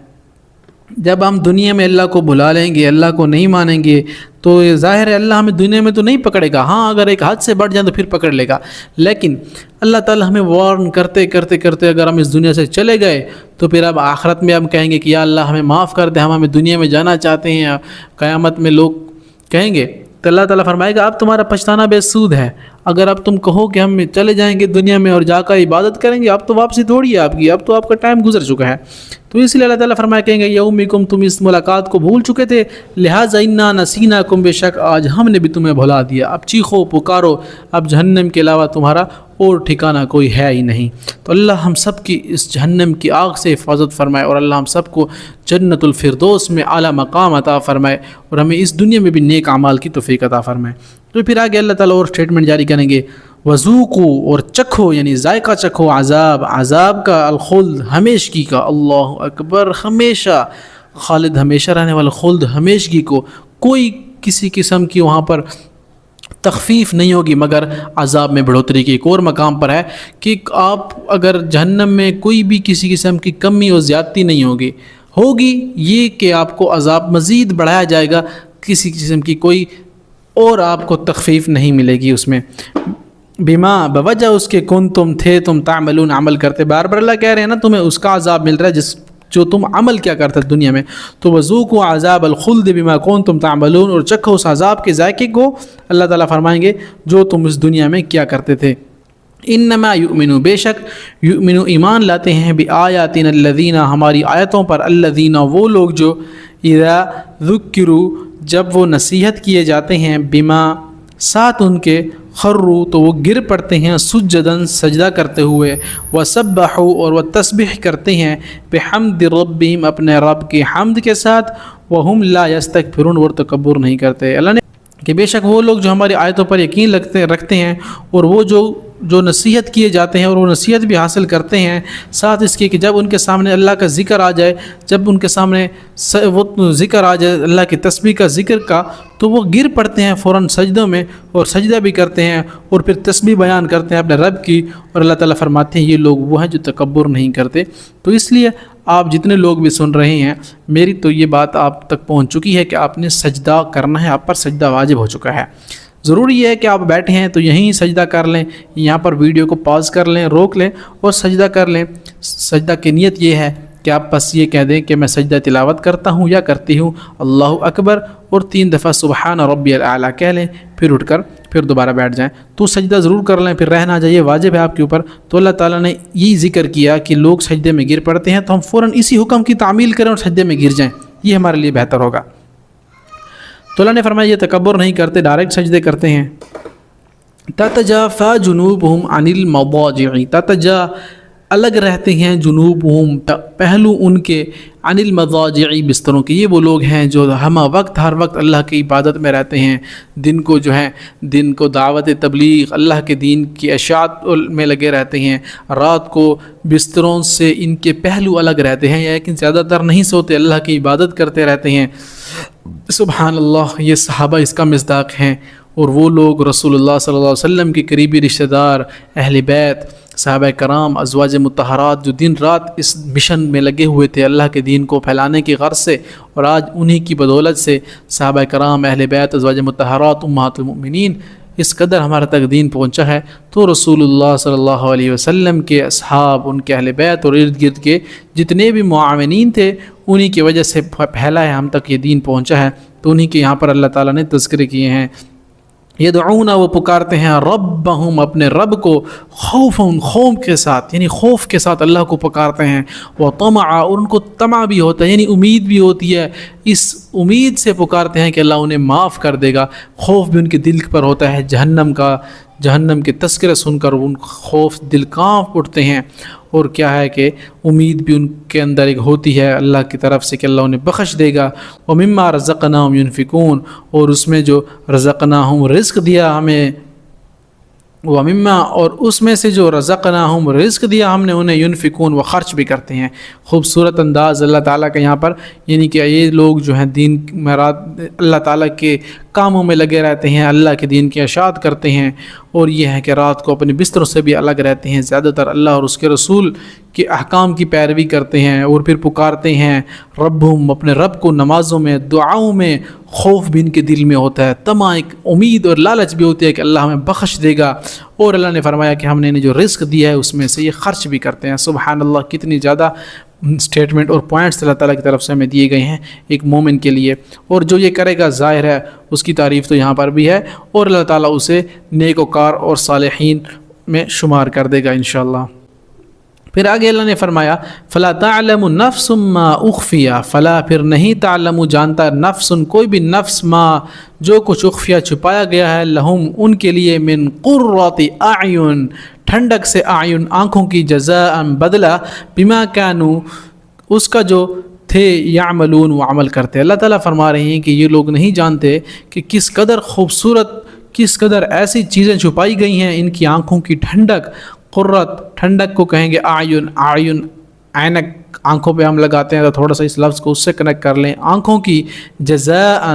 جب ہم دنیا میں اللہ کو بھلا لیں گے, اللہ کو نہیں مانیں گے, تو یہ ظاہر ہے اللہ ہمیں دنیا میں تو نہیں پکڑے گا. ہاں اگر ایک حد سے بڑھ جائیں تو پھر پکڑ لے گا, لیکن اللہ تعالیٰ ہمیں وارن کرتے کرتے کرتے اگر ہم اس دنیا سے چلے گئے تو پھر اب آخرت میں ہم کہیں گے کہ یا اللہ ہمیں معاف کر دے, ہمیں دنیا میں جانا چاہتے ہیں. قیامت میں لوگ کہیں گے, تو اللہ تعالیٰ فرمائے گا اب تمہارا پچھتانا بے سود ہے، اگر اب تم کہو کہ ہم چلے جائیں گے دنیا میں اور جا کر عبادت کریں گے، اب تو واپسی تھوڑی ہے آپ کی، اب تو آپ کا ٹائم گزر چکا ہے۔ تو اس لیے اللہ تعالیٰ فرمایا کہیں گے یومکم، تم اس ملاقات کو بھول چکے تھے، لہٰذا انا نسیناکم، بے شک آج ہم نے بھی تمہیں بھلا دیا، اب چیخو پکارو، اب جہنم کے علاوہ تمہارا اور ٹھکانہ کوئی ہے ہی نہیں۔ تو اللہ ہم سب کی اس جہنم کی آگ سے حفاظت فرمائے، اور اللہ ہم سب کو جنت الفردوس میں اعلیٰ مقام عطا فرمائے، اور ہمیں اس دنیا میں بھی نیک اعمال کی توفیق عطا فرمائے۔ تو پھر آگے اللہ تعالیٰ اور اسٹیٹمنٹ جاری کریں گے، وذوقوا، اور چکھو، یعنی ذائقہ چکھو، عذاب کا، الخلد، ہمیشگی کا، اللہ اکبر، ہمیشہ خالد، ہمیشہ رہنے والا، خلد، ہمیشگی کو، کوئی کسی قسم کی وہاں پر تخفیف نہیں ہوگی مگر عذاب میں بڑھوتری کی۔ ایک اور مقام پر ہے کہ آپ اگر جہنم میں کوئی بھی کسی قسم کی کمی اور زیادتی نہیں ہوگی یہ کہ آپ کو عذاب مزید بڑھایا جائے گا، کسی قسم کی کوئی اور آپ کو تخفیف نہیں ملے گی اس میں، بما، بوجہ اس کے، کن تم تھے تم تعملون، عمل کرتے، بار بار اللہ کہہ رہے ہیں نا تمہیں اس کا عذاب مل رہا ہے جو تم عمل کیا کرتے دنیا میں۔ تو وذوقوا عذاب الخلد بما کنتم تعملون، اور چکھو اس عذاب کے ذائقے کو، اللہ تعالیٰ فرمائیں گے جو تم اس دنیا میں کیا کرتے تھے۔ انما یؤمنو، بے شک یؤمنو ایمان لاتے ہیں، بآیاتنا الذین، ہماری آیتوں پر، الذین وہ لوگ جو اذا ذکروا، جب وہ نصیحت کیے جاتے ہیں، بما ساتھ ان کے، خروا تو وہ گر پڑتے ہیں، سجدن سجدہ کرتے ہوئے، وسبحوا اور وہ تسبیح کرتے ہیں، بحمد ربہم اپنے رب کی حمد کے ساتھ، وہم لا یستکبرون اور تکبر نہیں کرتے۔ اللہ نے کہ بے شک وہ لوگ جو ہماری آیتوں پر یقین رکھتے ہیں، اور وہ جو نصیحت کیے جاتے ہیں اور وہ نصیحت بھی حاصل کرتے ہیں، ساتھ اس کے کہ جب ان کے سامنے اللہ کا ذکر آ جائے، جب ان کے سامنے وہ ذکر آ جائے اللہ کی تسبیح کا، ذکر کا، تو وہ گر پڑتے ہیں فوراً سجدوں میں، اور سجدہ بھی کرتے ہیں، اور پھر تسبیح بیان کرتے ہیں اپنے رب کی، اور اللہ تعالیٰ فرماتے ہیں یہ لوگ وہ ہیں جو تکبر نہیں کرتے۔ تو اس لیے آپ جتنے لوگ بھی سن رہے ہیں، میری تو یہ بات آپ تک پہنچ چکی ہے کہ آپ نے سجدہ کرنا ہے، آپ پر سجدہ واجب ہو چکا ہے۔ ضروری یہ ہے کہ آپ بیٹھے ہیں تو یہیں سجدہ کر لیں، یہاں پر ویڈیو کو پاز کر لیں، روک لیں اور سجدہ کر لیں۔ سجدہ کی نیت یہ ہے کہ آپ بس یہ کہہ دیں کہ میں سجدہ تلاوت کرتا ہوں یا کرتی ہوں، اللہ اکبر، اور 3 دفعہ سبحان ربی الاعلیٰ کہہ لیں، پھر اٹھ کر پھر دوبارہ بیٹھ جائیں۔ تو سجدہ ضرور کر لیں، پھر رہنا چاہیے، واجب ہے آپ کے اوپر۔ تو اللہ تعالیٰ نے یہی ذکر کیا کہ لوگ سجدے میں گر پڑتے ہیں، تو ہم فوراً اسی حکم کی تعمیل کریں اور سجدے میں گر جائیں، یہ ہمارے لیے بہتر ہوگا۔ تو اللہ نے فرمایا یہ تکبر نہیں کرتے، ڈائریکٹ سجدے کرتے ہیں۔ تتجافی جنوبہم عن المضاجع، تتجا الگ رہتے ہیں، جنوبہم پہلو ان کے، عن المضاجع بستروں کے۔ یہ وہ لوگ ہیں جو ہمہ وقت، ہر وقت اللہ کی عبادت میں رہتے ہیں، دن کو جو ہے دن کو دعوت تبلیغ، اللہ کے دین کی اشاعت میں لگے رہتے ہیں، رات کو بستروں سے ان کے پہلو الگ رہتے ہیں، لیکن زیادہ تر نہیں سوتے، اللہ کی عبادت کرتے رہتے ہیں۔ سبحان اللہ، یہ صحابہ اس کا مصداق ہیں، اور وہ لوگ رسول اللہ صلی اللہ علیہ وسلم کے قریبی رشتہ دار، اہل بیت، صحابہ کرام، ازواج مطہرات، جو دن رات اس مشن میں لگے ہوئے تھے اللہ کے دین کو پھیلانے کی غرض سے، اور آج انہی کی بدولت سے صحابہ کرام، اہل بیت، ازواج مطہرات، امہات المؤمنین اس قدر ہمارے تک دین پہنچا ہے۔ تو رسول اللہ صلی اللہ علیہ وسلم کے اصحاب، ان کے اہل بیت اور ارد گرد کے جتنے بھی معاونین تھے، انہی کی وجہ سے پھیلا ہے، ہم تک یہ دین پہنچا ہے۔ تو انہی کے یہاں پر اللہ تعالیٰ نے تذکرے کیے ہیں۔ یدعون، وہ پکارتے ہیں، ربہم اپنے رب کو، خوف کے ساتھ، یعنی خوف کے ساتھ اللہ کو پکارتے ہیں، وطمعا، اور ان کو طمع بھی ہوتا ہے، یعنی امید بھی ہوتی ہے، اس امید سے پکارتے ہیں کہ اللہ انہیں معاف کر دے گا۔ خوف بھی ان کے دل پر ہوتا ہے جہنم کا، جہنم کے تذکرے سن کر ان خوف دل کانپ اٹھتے ہیں، اور کیا ہے کہ امید بھی ان کے اندر ایک ہوتی ہے اللہ کی طرف سے کہ اللہ انہیں بخش دے گا۔ وَمِمَّا رَزَقْنَاهُمْ يُنْفِقُونَ، اور اس میں جو رزقناہم رزق دیا ہمیں، وَمِمَّا، اور اس میں سے جو رزقناہم رزق دیا ہم نے انہیں، ينفقون، وہ خرچ بھی کرتے ہیں۔ خوبصورت انداز اللہ تعالیٰ کا یہاں پر، یعنی کہ یہ لوگ جو ہیں دین میں اللہ تعالیٰ کے کاموں میں لگے رہتے ہیں، اللہ کے دین کی اشاعت کرتے ہیں، اور یہ ہے کہ رات کو اپنے بستروں سے بھی الگ رہتے ہیں، زیادہ تر اللہ اور اس کے رسول کے احکام کی پیروی کرتے ہیں، اور پھر پکارتے ہیں ربہم، اپنے رب کو، نمازوں میں، دعاؤں میں۔ خوف بھی ان کے دل میں ہوتا ہے، طمع، ایک امید اور لالچ بھی ہوتی ہے کہ اللہ ہمیں بخش دے گا، اور اللہ نے فرمایا کہ ہم نے انہیں جو رزق دیا ہے اس میں سے یہ خرچ بھی کرتے ہیں۔ سبحان اللہ، کتنی زیادہ اسٹیٹمنٹ اور پوائنٹس اللہ تعالیٰ کی طرف سے ہمیں دیے گئے ہیں ایک مومن کے لیے، اور جو یہ کرے گا ظاہر ہے اس کی تعریف تو یہاں پر بھی ہے، اور اللہ تعالیٰ اسے نیک وکار اور صالحین میں شمار کر دے گا انشاءاللہ۔ پھر آگے اللہ نے فرمایا فلا تعلم نفس ما اخفی، فلا پھر نہیں تعلم جانتا نفس کوئی بھی نفس ما جو کچھ اخفیہ چھپایا گیا ہے، لہم ان کے لیے، من قرۃ اعین ٹھنڈک سے، اعین آنکھوں کی، جزاء بدلہ، بما کانوا اس کا جو تھے، یعملون وہ عمل کرتے۔ اللہ تعالیٰ فرما رہے ہیں کہ یہ لوگ نہیں جانتے کہ کس قدر خوبصورت، کس قدر ایسی چیزیں چھپائی گئی ہیں ان کی آنکھوں کی ٹھنڈک۔ قرۃ ٹھنڈک کو کہیں گے اعین، اعین عینک آنکھوں پہ ہم لگاتے ہیں، تو تھوڑا سا اس لفظ کو اس سے کنیکٹ کر لیں، آنکھوں کی، جزاء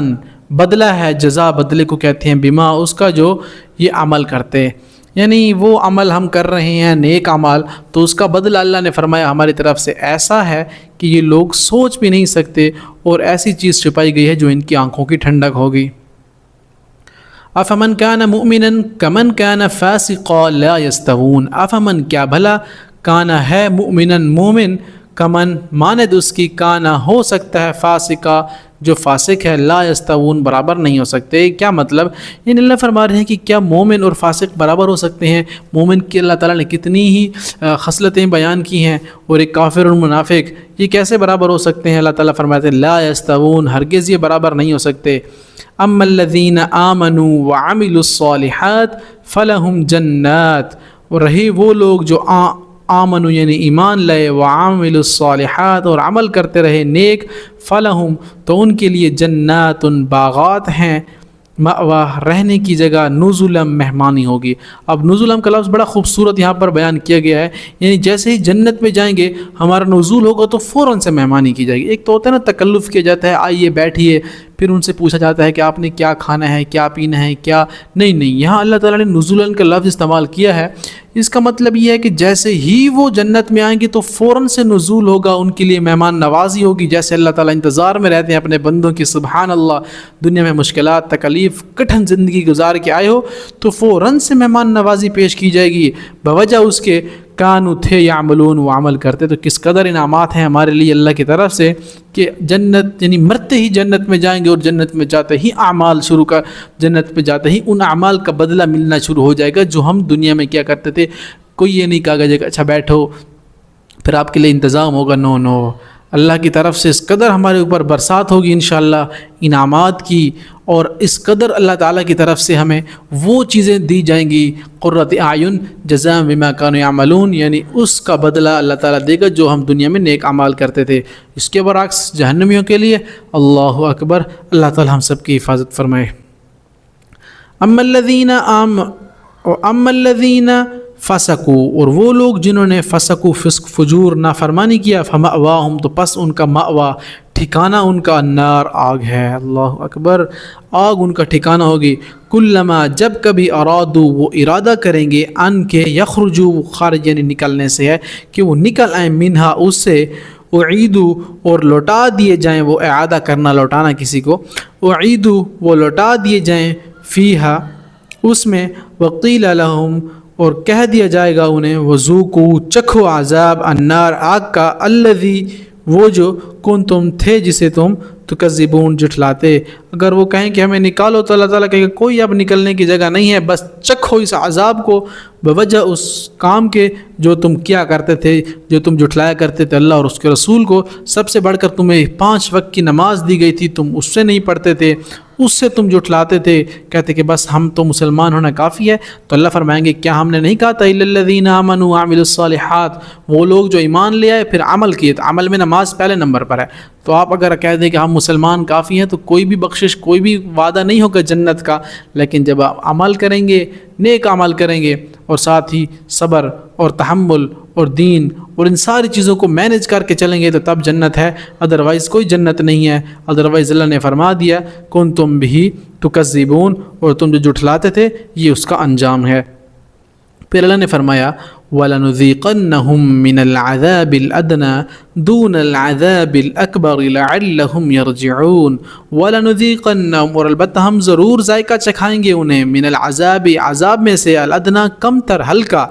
بدلہ ہے، جزا بدلے کو کہتے ہیں، بما اس کا جو یہ عمل کرتے، یعنی وہ عمل ہم کر رہے ہیں نیک عمل، تو اس کا بدلہ اللہ نے فرمایا ہماری طرف سے ایسا ہے کہ یہ لوگ سوچ بھی نہیں سکتے، اور ایسی چیز چھپائی گئی ہے جو ان کی آنکھوں کی ٹھنڈک ہوگی۔ افمن کان مؤمنا کمن کان فاسقا لا یستوون، افمن کیا بھلا، کانا ہے، مؤمنا مومن، کمن ماند اس کی، کانا ہو سکتا ہے، فاسقا جو فاسق ہے، لا یستوون برابر نہیں ہو سکتے۔ کیا مطلب؟ یعنی اللہ فرما رہے ہیں کہ کیا مومن اور فاسق برابر ہو سکتے ہیں؟ مومن کی اللہ تعالیٰ نے کتنی ہی خصلتیں بیان کی ہیں، اور ایک کافر اور منافق یہ کیسے برابر ہو سکتے ہیں؟ اللہ تعالیٰ فرماتے ہیں لا یستوون، ہرگز یہ برابر نہیں ہو سکتے۔ اما الذین آمنوا وعملوا الصالحات فلہم جنات، اور رہی وہ لوگ جو آمنوا یعنی ایمان لائے، وعملوا الصالحات اور عمل کرتے رہے نیک، فلہم تو ان کے لیے جنات باغات ہیں، مأوا رہنے کی جگہ، نزلم مہمانی ہوگی۔ اب نزلم کا لفظ بڑا خوبصورت یہاں پر بیان کیا گیا ہے، یعنی جیسے ہی جنت میں جائیں گے ہمارا نزول ہوگا تو فوراً سے مہمانی کی جائے گی۔ ایک تو ہوتا ہے نا تکلف کیا جاتا ہے، آئیے بیٹھیے، پھر ان سے پوچھا جاتا ہے کہ آپ نے کیا کھانا ہے، کیا پینا ہے، کیا نہیں، یہاں اللہ تعالیٰ نے نزولن کا لفظ استعمال کیا ہے۔ اس کا مطلب یہ ہے کہ جیسے ہی وہ جنت میں آئیں گے تو فوراً سے نزول ہوگا، ان کے لیے مہمان نوازی ہوگی، جیسے اللہ تعالیٰ انتظار میں رہتے ہیں اپنے بندوں کی۔ سبحان اللہ، دنیا میں مشکلات، تکلیف، کٹھن زندگی گزار کے آئے ہو تو فوراً سے مہمان نوازی پیش کی جائے گی، بوجہ اس کے کانوا تھے یعملون وہ عمل کرتے۔ تو کس قدر انعامات ہیں ہمارے لیے اللہ کی طرف سے کہ جنت یعنی مرتے ہی جنت میں جائیں گے، اور جنت میں جاتے ہی اعمال شروع کا، جنت میں جاتے ہی ان اعمال کا بدلہ ملنا شروع ہو جائے گا جو ہم دنیا میں کیا کرتے تھے۔ کوئی یہ نہیں کہا گیا کہ اچھا بیٹھو پھر آپ کے لیے انتظام ہوگا، نو، اللہ کی طرف سے اس قدر ہمارے اوپر برسات ہوگی انشاءاللہ انعامات کی، اور اس قدر اللہ تعالیٰ کی طرف سے ہمیں وہ چیزیں دی جائیں گی، قرۃ اعین جزاء بما کانوا یعملون، یعنی اس کا بدلہ اللہ تعالیٰ دے گا جو ہم دنیا میں نیک اعمال کرتے تھے۔ اس کے برعکس جہنمیوں کے لیے اللہ اکبر، اللہ تعالیٰ ہم سب کی حفاظت فرمائے۔ اما الذین فسقوا، اور وہ لوگ جنہوں نے فسقوا فسق فجور نافرمانی کیا، فمأواہم تو پس ان کا مأوا ٹھکانہ ان کا النار آگ ہے۔ اللہ اکبر، آگ ان کا ٹھکانہ ہوگی۔ کلما جب کبھی ارادو وہ ارادہ کریں گے، ان کے یخرجو خارج یعنی نکلنے سے ہے کہ وہ نکل آئیں، منہا اس سے، اعیدو اور لوٹا دیے جائیں، وہ اعادہ کرنا لوٹانا کسی کو، اعیدو وہ لوٹا دیے جائیں، فیہا اس میں، وقیل لہم اور کہہ دیا جائے گا انہیں، وذوقوا چکھو عذاب النار آگ کا، الذی وہ جو کنتم تھے جسے تم تکذبون جھٹلاتے۔ اگر وہ کہیں کہ ہمیں نکالو تو اللہ تعالیٰ کہے گا کوئی اب نکلنے کی جگہ نہیں ہے، بس چکھو اس عذاب کو بوجہ اس کام کے جو تم کیا کرتے تھے، جو تم جھٹلایا کرتے تھے اللہ اور اس کے رسول کو۔ سب سے بڑھ کر تمہیں 5 وقت کی نماز دی گئی تھی، تم اس سے نہیں پڑھتے تھے، اس سے تم جھٹلاتے تھے، کہتے کہ بس ہم تو مسلمان ہونا کافی ہے۔ تو اللہ فرمائیں گے کیا ہم نے نہیں کہا تھا الا الذین آمنوا وعملوا الصالحات، وہ لوگ جو ایمان لے آئے پھر عمل کیے، تو عمل میں نماز پہلے نمبر پر ہے۔ تو آپ اگر کہہ دیں کہ ہم مسلمان کافی ہیں تو کوئی بھی بخشش، کوئی بھی وعدہ نہیں ہوگا جنت کا، لیکن جب آپ عمل کریں گے، نیک عمل کریں گے، اور ساتھ ہی صبر اور تحمل اور دین اور ان ساری چیزوں کو مینیج کر کے چلیں گے تو تب جنت ہے، ادروائز کوئی جنت نہیں ہے۔ ادروائز اللہ نے فرما دیا کنتم بہ تکذبون، اور تم جو جھٹلاتے تھے یہ اس کا انجام ہے۔ پھر اللہ نے فرمایا وَلَنُذِيقَنَّهُم مِّنَ الْعَذَابِ الْأَدْنَىٰ دُونَ الْعَذَابِ الْأَكْبَرِ لَعَلَّهُمْ يَرْجِعُونَ وَلَنُذِيقَنَّهُم اور البتہ ہم ضرور ذائقہ چکھائیں گے انہیں، من العذاب عذاب میں سے، الادنیٰ کم تر، ہلکا،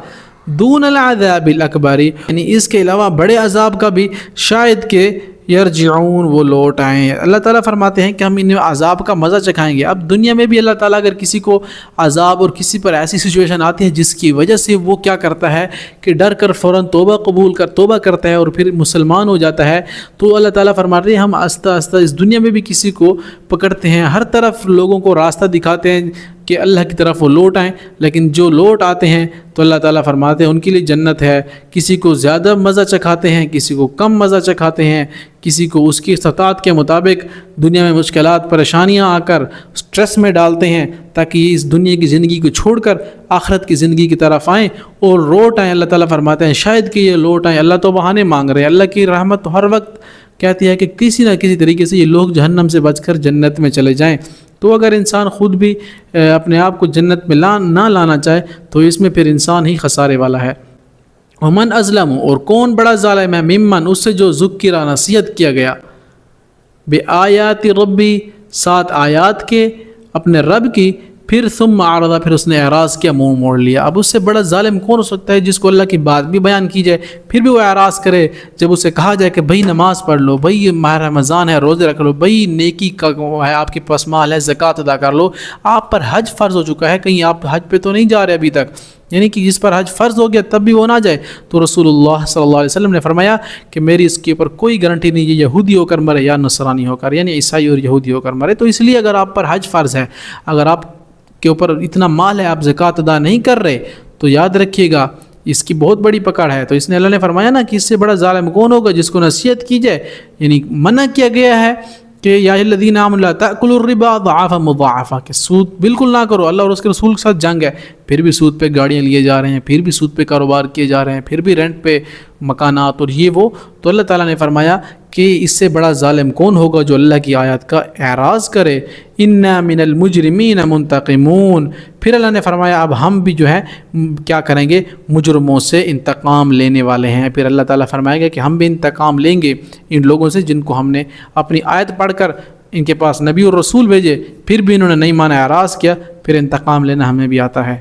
دون العذاب الاکبر، یعنی اس کے علاوہ بڑے عذاب کا بھی شاید کہ یرجعون وہ لوٹ آئیں۔ اللہ تعالیٰ فرماتے ہیں کہ ہم انہیں عذاب کا مزہ چکھائیں گے۔ اب دنیا میں بھی اللہ تعالیٰ اگر کسی کو عذاب اور کسی پر ایسی سچویشن آتی ہے جس کی وجہ سے وہ کیا کرتا ہے کہ ڈر کر فوراً توبہ کرتا ہے اور پھر مسلمان ہو جاتا ہے، تو اللہ تعالیٰ فرماتے ہیں ہم آہستہ آہستہ اس دنیا میں بھی کسی کو پکڑتے ہیں، ہر طرف لوگوں کو راستہ دکھاتے ہیں کہ اللہ کی طرف وہ لوٹ آئیں، لیکن جو لوٹ آتے ہیں تو اللہ تعالیٰ فرماتے ہیں ان کے لیے جنت ہے۔ کسی کو زیادہ مزہ چکھاتے ہیں، کسی کو کم مزہ چکھاتے ہیں، کسی کو اس کی استطاعت کے مطابق دنیا میں مشکلات پریشانیاں آ کر سٹریس میں ڈالتے ہیں تاکہ یہ اس دنیا کی زندگی کو چھوڑ کر آخرت کی زندگی کی طرف آئیں اور لوٹ آئیں۔ اللہ تعالیٰ فرماتے ہیں شاید کہ یہ لوٹ آئیں، اللہ تو بہانے مانگ رہے ہیں، اللہ کی رحمت ہر وقت کہتی ہے کہ کسی نہ کسی طریقے سے یہ لوگ جہنم سے بچ کر جنت میں چلے جائیں۔ تو اگر انسان خود بھی اپنے آپ کو جنت میں نہ لانا چاہے تو اس میں پھر انسان ہی خسارے والا ہے۔ ومن ازلم، اور کون بڑا ظالم ہے، ممن، اس سے جو ذکر نصیحت کیا گیا، بآیات ربی، 7 آیات کے اپنے رب کی، پھر ثم اعرض، پھر اس نے اعراض کیا، منہ موڑ لیا۔ اب اس سے بڑا ظالم کون ہو سکتا ہے جس کو اللہ کی بات بھی بیان کی جائے پھر بھی وہ اعراض کرے؟ جب اسے کہا جائے کہ بھئی نماز پڑھ لو، بھئی یہ ماہ رمضان ہے روزے رکھ لو، بھئی نیکی کا ہے آپ کے پاس مال ہے زکوٰۃ ادا کر لو، آپ پر حج فرض ہو چکا ہے، کہیں آپ حج پہ تو نہیں جا رہے ابھی تک، یعنی کہ جس پر حج فرض ہو گیا تب بھی وہ نہ جائے، تو رسول اللہ صلی اللہ علیہ وسلم نے فرمایا کہ میری اس کے اوپر کوئی گارنٹی نہیں ہے یہودی ہو کر مرے یا نصرانی ہو کر، یعنی عیسائی اور یہودی ہو کر مرے۔ تو اس لیے اگر آپ پر حج فرض ہے، اگر آپ کے اوپر اتنا مال ہے آپ زکوٰۃ ادا نہیں کر رہے، تو یاد رکھیے گا اس کی بہت بڑی پکڑ ہے۔ تو اس نے اللہ نے فرمایا نا کہ اس سے بڑا ظالم کون ہوگا جس کو نصیحت کی جائے، یعنی منع کیا گیا ہے کہ یا الذین آمنوا لا تأکلوا الربا ضعافا مضاعفا، کہ سود بالکل نہ کرو، اللہ اور اس کے رسول کے ساتھ جنگ ہے، پھر بھی سود پہ گاڑیاں لیے جا رہے ہیں، پھر بھی سود پہ کاروبار کیے جا رہے ہیں، پھر بھی رینٹ پہ مکانات اور یہ وہ۔ تو اللہ تعالیٰ نے فرمایا کہ اس سے بڑا ظالم کون ہوگا جو اللہ کی آیات کا اعراض کرے۔ انا من المجرمین منتقمون، پھر اللہ نے فرمایا اب ہم بھی جو ہے کیا کریں گے، مجرموں سے انتقام لینے والے ہیں۔ پھر اللہ تعالیٰ فرمائے گا کہ ہم بھی انتقام لیں گے ان لوگوں سے جن کو ہم نے اپنی آیت پڑھ کر ان کے پاس نبی اور رسول بھیجے، پھر بھی انہوں نے نہیں مانا، اعراض کیا، پھر انتقام لینا ہمیں بھی آتا ہے۔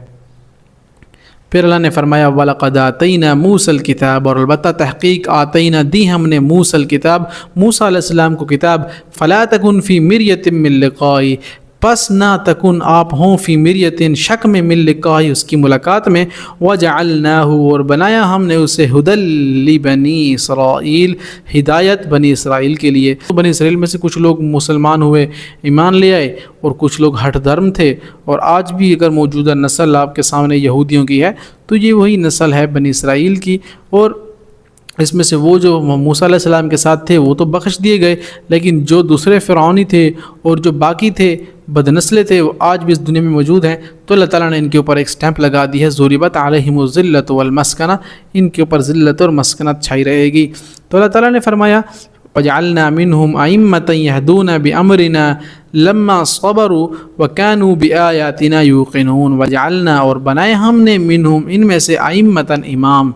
پھر اللہ نے فرمایا وَلَقَدْ آتَيْنَا مُوسَى الْكِتَابَ، اور البتہ تحقیق آتینا دی ہم نے موسیٰ الکتاب، موسیٰ علیہ السلام کو کتاب، فَلَا تَكُنْ فِي مِرْيَةٍ مِّن لِقَائِهِ، پس نہ تکن آپ ہوں فی مریتن شک میں من لقاء اس کی ملاقات میں، وجعلناہ اور بنایا ہم نے اسے ہدی لبنی اسرائیل، ہدایت بنی اسرائیل کے لیے۔ بنی اسرائیل میں سے کچھ لوگ مسلمان ہوئے، ایمان لے آئے، اور کچھ لوگ ہٹ دھرم تھے، اور آج بھی اگر موجودہ نسل آپ کے سامنے یہودیوں کی ہے تو یہ وہی نسل ہے بنی اسرائیل کی، اور اس میں سے وہ جو موسیٰ علیہ السلام کے ساتھ تھے وہ تو بخش دیے گئے، لیکن جو دوسرے فرعونی تھے اور جو باقی تھے بد نسلے تھے وہ آج بھی اس دنیا میں موجود ہیں۔ تو اللہ تعالیٰ نے ان کے اوپر ایک سٹیمپ لگا دی ہے، ضربت علیہم الذلۃ والمسکنہ، ان کے اوپر ذلت اور مسکنت چھائی رہے گی۔ تو اللہ تعالیٰ نے فرمایا وجعلنا منہم ائمۃ یہدون بامرنا لما صبروا وکانوا بآیاتنا یوقنون، وجعلنا اور بنائے ہم نے منہم ان میں سے ائمۃ امام،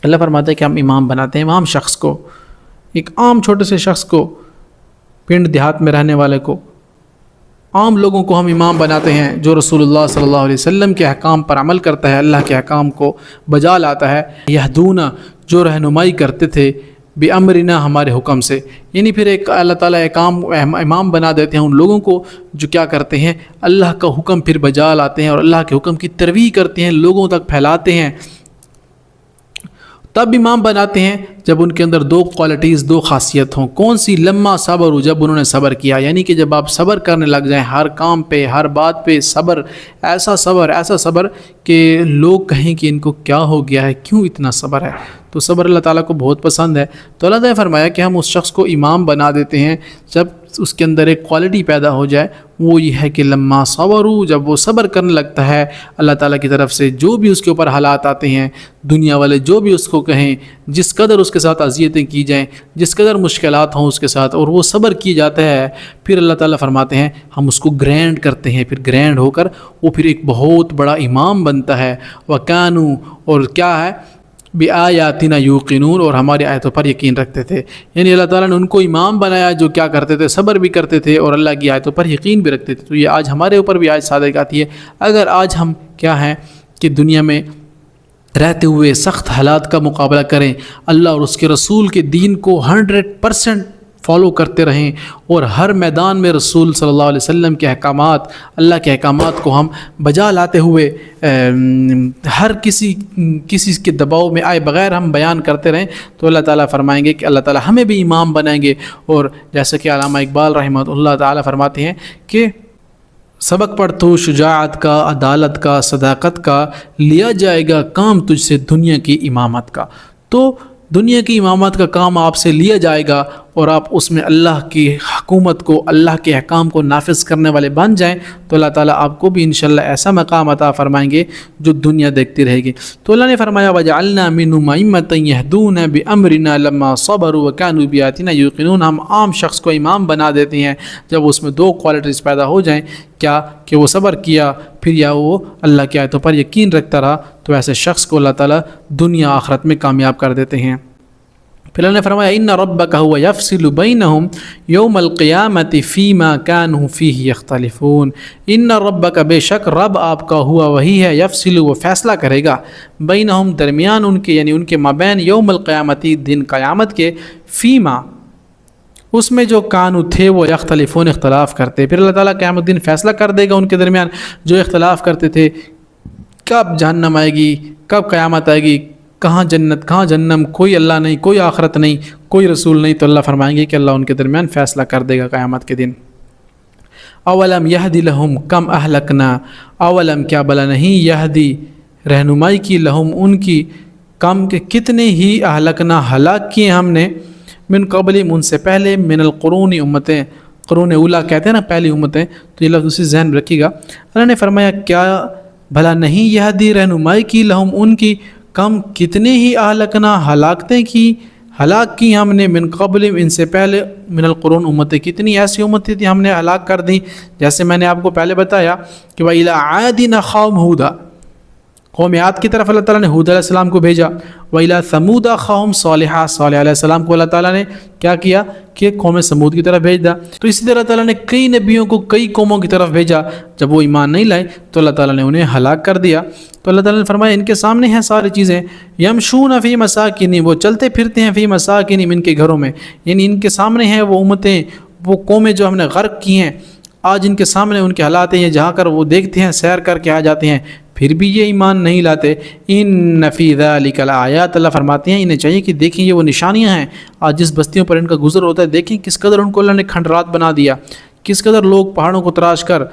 اللہ فرماتا ہے کہ ہم امام بناتے ہیں، عام شخص کو، ایک عام چھوٹے سے شخص کو، پنڈ دیہات میں رہنے والے کو، عام لوگوں کو ہم امام بناتے ہیں جو رسول اللہ صلی اللہ علیہ وسلم کے احکام پر عمل کرتا ہے، اللہ کے احکام کو بجا لاتا ہے، یہدونا جو رہنمائی کرتے تھے، بامرنا ہمارے حکم سے، یعنی پھر ایک اللہ تعالیٰ امام بنا دیتے ہیں ان لوگوں کو جو کیا کرتے ہیں اللہ کا حکم پھر بجا لاتے ہیں اور اللہ کے حکم کی ترویج کرتے ہیں، لوگوں تک پھیلاتے ہیں۔ تب امام بناتے ہیں جب ان کے اندر 2 کوالٹیز، 2 خاصیت ہوں۔ کون سی؟ لما صبر، جب انہوں نے صبر کیا، یعنی کہ جب آپ صبر کرنے لگ جائیں ہر کام پہ، ہر بات پہ صبر، ایسا صبر کہ لوگ کہیں کہ ان کو کیا ہو گیا ہے، کیوں اتنا صبر ہے، تو صبر اللہ تعالیٰ کو بہت پسند ہے۔ تو اللہ تعالیٰ نے فرمایا کہ ہم اس شخص کو امام بنا دیتے ہیں جب اس کے اندر ایک کوالٹی پیدا ہو جائے، وہ یہ ہے کہ لما صبروا، جب وہ صبر کرنے لگتا ہے اللہ تعالیٰ کی طرف سے جو بھی اس کے اوپر حالات آتے ہیں، دنیا والے جو بھی اس کو کہیں، جس قدر اس کے ساتھ اذیتیں کی جائیں، جس قدر مشکلات ہوں اس کے ساتھ، اور وہ صبر کی جاتا ہے، پھر اللہ تعالیٰ فرماتے ہیں ہم اس کو گرینڈ کرتے ہیں، پھر گرینڈ ہو کر وہ پھر ایک بہت بڑا امام بنتا ہے۔ وَكَانُوا، اور کیا ہے، بِآیاتِنَا یوقنون، اور ہماری آیتوں پر یقین رکھتے تھے، یعنی اللہ تعالیٰ نے ان کو امام بنایا جو کیا کرتے تھے، صبر بھی کرتے تھے اور اللہ کی آیتوں پر یقین بھی رکھتے تھے۔ تو یہ آج ہمارے اوپر بھی آج صادق آتی ہے، اگر آج ہم کیا ہیں کہ دنیا میں رہتے ہوئے سخت حالات کا مقابلہ کریں، اللہ اور اس کے رسول کے دین کو 100% فالو کرتے رہیں، اور ہر میدان میں رسول صلی اللہ علیہ وسلم کے احکامات، اللہ کے احکامات کو ہم بجا لاتے ہوئے ہر کسی کے دباؤ میں آئے بغیر ہم بیان کرتے رہیں، تو اللہ تعالیٰ فرمائیں گے کہ اللہ تعالیٰ ہمیں بھی امام بنائیں گے۔ اور جیسا کہ علامہ اقبال رحمہ اللہ تعالیٰ فرماتے ہیں کہ سبق پڑھ تو شجاعت کا، عدالت کا، صداقت کا، لیا جائے گا کام تجھ سے دنیا کی امامت کا۔ تو دنیا کی امامت کا کام آپ سے لیا جائے گا، اور آپ اس میں اللہ کی حکومت کو، اللہ کے احکام کو نافذ کرنے والے بن جائیں، تو اللہ تعالیٰ آپ کو بھی انشاءاللہ ایسا مقام عطا فرمائیں گے جو دنیا دیکھتی رہے گی۔ تو اللہ نے فرمایا وَجَعَلْنَا مِنْهُمْ أَئِمَّةً يَهْدُونَ بِأَمْرِنَا لَمَّا صَبَرُوا وَكَانُوا بِآيَاتِنَا يُوقِنُونَ۔ ہم عام شخص کو امام بنا دیتے ہیں جب اس میں دو کوالٹیز پیدا ہو جائیں، کیا کہ وہ صبر کیا، پھر یا وہ اللہ کی آیتوں پر یقین رکھتا رہا، تو ایسے شخص کو اللہ تعالیٰ دنیا آخرت میں کامیاب کر دیتے ہیں۔ پھر اللہ نے فرمایا ان ربک هو یفصل بینہم یوم القیامت فیما کانوا فیہ یختلفون۔ ان ربک، بے شک رب آپ کا، ہوا وہی ہے، یفصل، وہ فیصلہ کرے گا، بینہم، درمیان ان کے، یعنی ان کے مابین، یوم القیامت، دن قیامت کے، فیما، اس میں جو کانو تھے وہ یختلفون، اختلاف کرتے۔ پھر اللہ تعالیٰ قیامت دن فیصلہ کر دے گا ان کے درمیان جو اختلاف کرتے تھے، کب جہنم آئے گی، کب قیامت آئے گی، کہاں جنت کہاں جہنم، کوئی اللہ نہیں، کوئی آخرت نہیں، کوئی رسول نہیں، تو اللہ فرمائیں گے کہ اللہ ان کے درمیان فیصلہ کر دے گا قیامت کے دن۔ اولم یہدی لہم کم اہلکنا، اولم، کیا بلا نہیں، یہدی، رہنمائی کی، لہم، ان کی، کم کے کتنے ہی، اہلکنا، ہلاک کیے ہم نے، من قبلہم، ان سے پہلے، من القرون، امتیں، قرون اولا کہتے ہیں نا، پہلی امتیں، تو یہ لفظ اسی ذہن میں رکھیے گا۔ اللہ نے فرمایا کیا بھلا نہیں، یہدی، رہنمائی کی، لہم، ان کی، کم، کتنے ہی، اہلکنا، ہلاکتیں کی، ہلاک کی ہم نے، من قبل، ان سے پہلے، من القرون، امتیں، کتنی ایسی امتیں تھیں ہم نے ہلاک کر دی، جیسے میں نے آپ کو پہلے بتایا کہ وَإِلَىٰ عَادٍ أَخَاهُمْ هُودًا، قوم عاد کی طرف اللہ تعالیٰ نے ہود علیہ السلام کو بھیجا، وَإِلَىٰ ثَمُودَ أَخَاهُمْ صَالِحًا، صالح علیہ السلام کو اللہ تعالیٰ نے کیا کیا کہ قوم سمود کی طرف بھیج دیا۔ تو اسی طرح اللہ تعالیٰ نے کئی نبیوں کو کئی قوموں کی طرف بھیجا، جب وہ ایمان نہیں لائے تو اللہ تعالیٰ نے انہیں ہلاک کر دیا۔ تو اللہ تعالیٰ نے فرمایا ان کے سامنے ہیں ساری چیزیں، یمشون فی مساکنہم، وہ چلتے پھرتے ہیں، فی مساکنہم، ان کے گھروں میں، یعنی ان کے سامنے ہیں وہ امتیں، وہ قومیں جو ہم نے غرق کی ہیں، آج ان کے سامنے ان کے حالات ہیں، جہاں کر وہ دیکھتے ہیں، سیر کر کے آ جاتے ہیں، پھر بھی یہ ایمان نہیں لاتے۔ ان فی ذلک لآیات، اللہ فرماتے ہیں انہیں چاہیے کہ دیکھیں یہ وہ نشانیاں ہیں، آج جس بستیوں پر ان کا گزر ہوتا ہے، دیکھیں کس قدر ان کو اللہ نے کھنڈرات بنا دیا، کس قدر لوگ پہاڑوں کو تراش کر،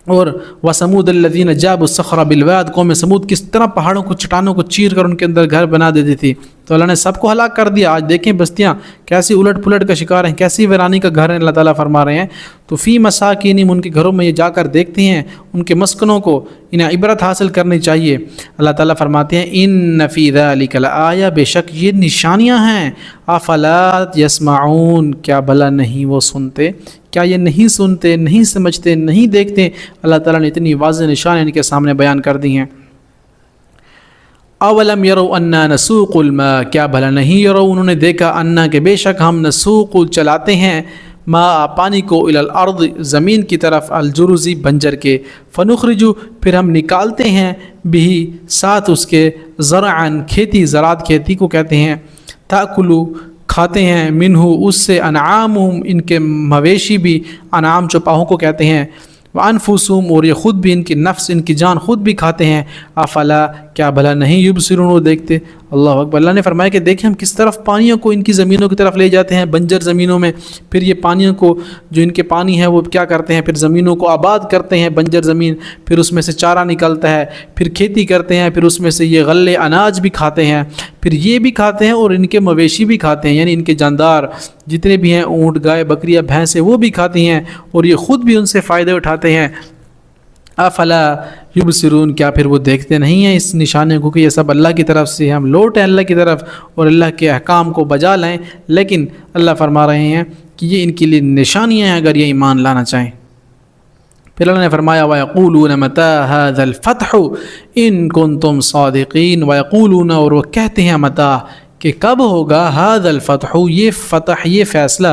اور وَثَمُودَ الَّذِينَ جَابُوا الصَّخْرَ بِالْوَادِ، قوم سمود کس طرح پہاڑوں کو، چٹانوں کو چیر کر ان کے اندر گھر بنا دیتی تھی، تو اللہ نے سب کو ہلاک کر دیا۔ آج دیکھیں بستیاں کیسی الٹ پلٹ کا شکار ہیں، کیسی ویرانی کا گھر ہے، اللہ تعالیٰ فرما رہے ہیں۔ تو فی مساکینہم، ان کے گھروں میں یہ جا کر دیکھتے ہیں ان کے مسکنوں کو، انہیں عبرت حاصل کرنی چاہیے۔ اللہ تعالیٰ فرماتے ہیں ان فی ذلک لآیہ، بے شک یہ نشانیاں ہیں، افلا یسمعون، کیا بھلا نہیں وہ سنتے، کیا یہ نہیں سنتے، نہیں سمجھتے، نہیں دیکھتے؟ اللہ تعالیٰ نے اتنی واضح نشانیں ان کے سامنے بیان کر دی ہیں۔ اولم یروا انا نسوق الماء، کیا بھلا نہیں، یروا، انہوں نے دیکھا، انا، کہ بے شک ہم، نسوق، چلاتے ہیں، ماء، پانی کو، الی الارض، زمین کی طرف، الجرز، بنجر کے، فنخرج، پھر ہم نکالتے ہیں، بھی، ساتھ اس کے، زرعا، کھیتی، زراعت کھیتی کو کہتے ہیں، تاکلو، کھاتے ہیں، منہ، اس سے، انعامہم، ان کے مویشی بھی، انعام چوپاہوں کو کہتے ہیں، وانفسہم، اور یہ خود بھی، ان کی نفس، ان کی جان خود بھی کھاتے ہیں، افلا، کیا بھلا نہیں، یبصرون، وہ دیکھتے۔ اللہ اکبر۔ اللہ نے فرمایا کہ دیکھیں ہم کس طرف پانیوں کو ان کی زمینوں کی طرف لے جاتے ہیں، بنجر زمینوں میں، پھر یہ پانیوں کو، جو ان کے پانی ہے وہ کیا کرتے ہیں، پھر زمینوں کو آباد کرتے ہیں، بنجر زمین، پھر اس میں سے چارہ نکلتا ہے، پھر کھیتی کرتے ہیں، پھر اس میں سے یہ غلے، اناج بھی کھاتے ہیں، پھر یہ بھی کھاتے ہیں، اور ان کے مویشی بھی کھاتے ہیں، یعنی ان کے جاندار جتنے بھی ہیں، اونٹ، گائے، بکریاں، بھینسیں، وہ بھی کھاتی ہیں، اور یہ خود بھی ان سے فائدے اٹھاتے ہیں۔ افلا یبصرون، کیا پھر وہ دیکھتے نہیں ہیں اس نشانے کو کہ یہ سب اللہ کی طرف سے، ہم لوٹیں اللہ کی طرف اور اللہ کے احکام کو بجا لیں؟ لیکن اللہ فرما رہے ہیں کہ یہ ان کے لیے نشانیاں ہیں اگر یہ ایمان لانا چاہیں۔ پھر اللہ نے فرمایا وَيَقُولُونَ مَتَىٰ هَٰذَا الْفَتْحُ إِن كُنتُمْ صَادِقِينَ، وَيَقُولُونَ، اور وہ کہتے ہیں، متى، کہ کب ہوگا، هَٰذَا الْفَتْحُ، یہ فتح، یہ فیصلہ،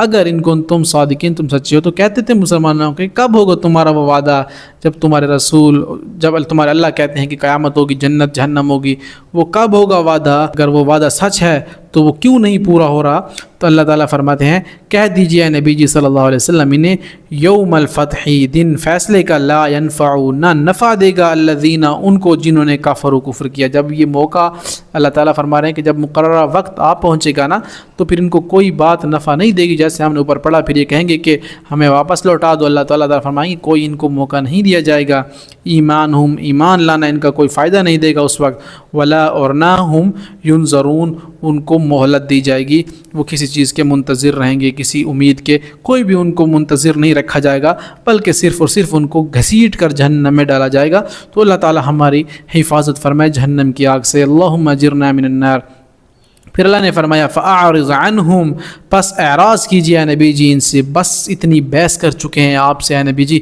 اگر ان کنتم صادقین، تم سچے ہو، تو کہتے تھے مسلمانوں کہ کب ہوگا تمہارا وہ وعدہ جب تمہارے رسول جب تمہارے اللہ کہتے ہیں کہ قیامت ہوگی، جنت جہنم ہوگی، وہ کب ہوگا وعدہ؟ اگر وہ وعدہ سچ ہے تو وہ کیوں نہیں پورا ہو رہا؟ تو اللہ تعالیٰ فرماتے ہیں کہہ دیجیے نبی جی صلی اللہ علیہ وسلم انہیں یوم الفتح، دن فیصلے کا، لا ينفع، نہ نفع دے گا، الذین، ان کو جنہوں نے کفر و کفر کیا۔ جب یہ موقع اللہ تعالیٰ فرما رہے ہیں کہ جب مقررہ وقت آپ پہنچے گا نا تو پھر ان کو کوئی بات نفع نہیں دے گی، جیسے ہم نے اوپر پڑھا، پھر یہ کہیں گے کہ ہمیں واپس لوٹا دو۔ اللہ تعالیٰ فرمائیں گے کوئی ان کو موقع نہیں دیا جائے گا، ایمان لانا ان کا کوئی فائدہ نہیں دے گا اس وقت، ولا، اور نہ ہم ینظرون، ان کو مہلت دی جائے گی، وہ کسی چیز کے منتظر رہیں گے، کسی امید کے کوئی بھی ان کو منتظر نہیں رکھا جائے گا، بلکہ صرف اور صرف ان کو گھسیٹ کر جہنم میں ڈالا جائے گا۔ تو اللہ تعالی ہماری حفاظت فرمائے جہنم کی آگ سے، اللہم اجرنا من النار۔ پھر اللہ نے فرمایا فَأَعْرِضْ عَنْهُمْ، پس اعراض کیجئے اے نبی جی ان سے، بس اتنی بحث کر چکے ہیں آپ سے اے نبی جی،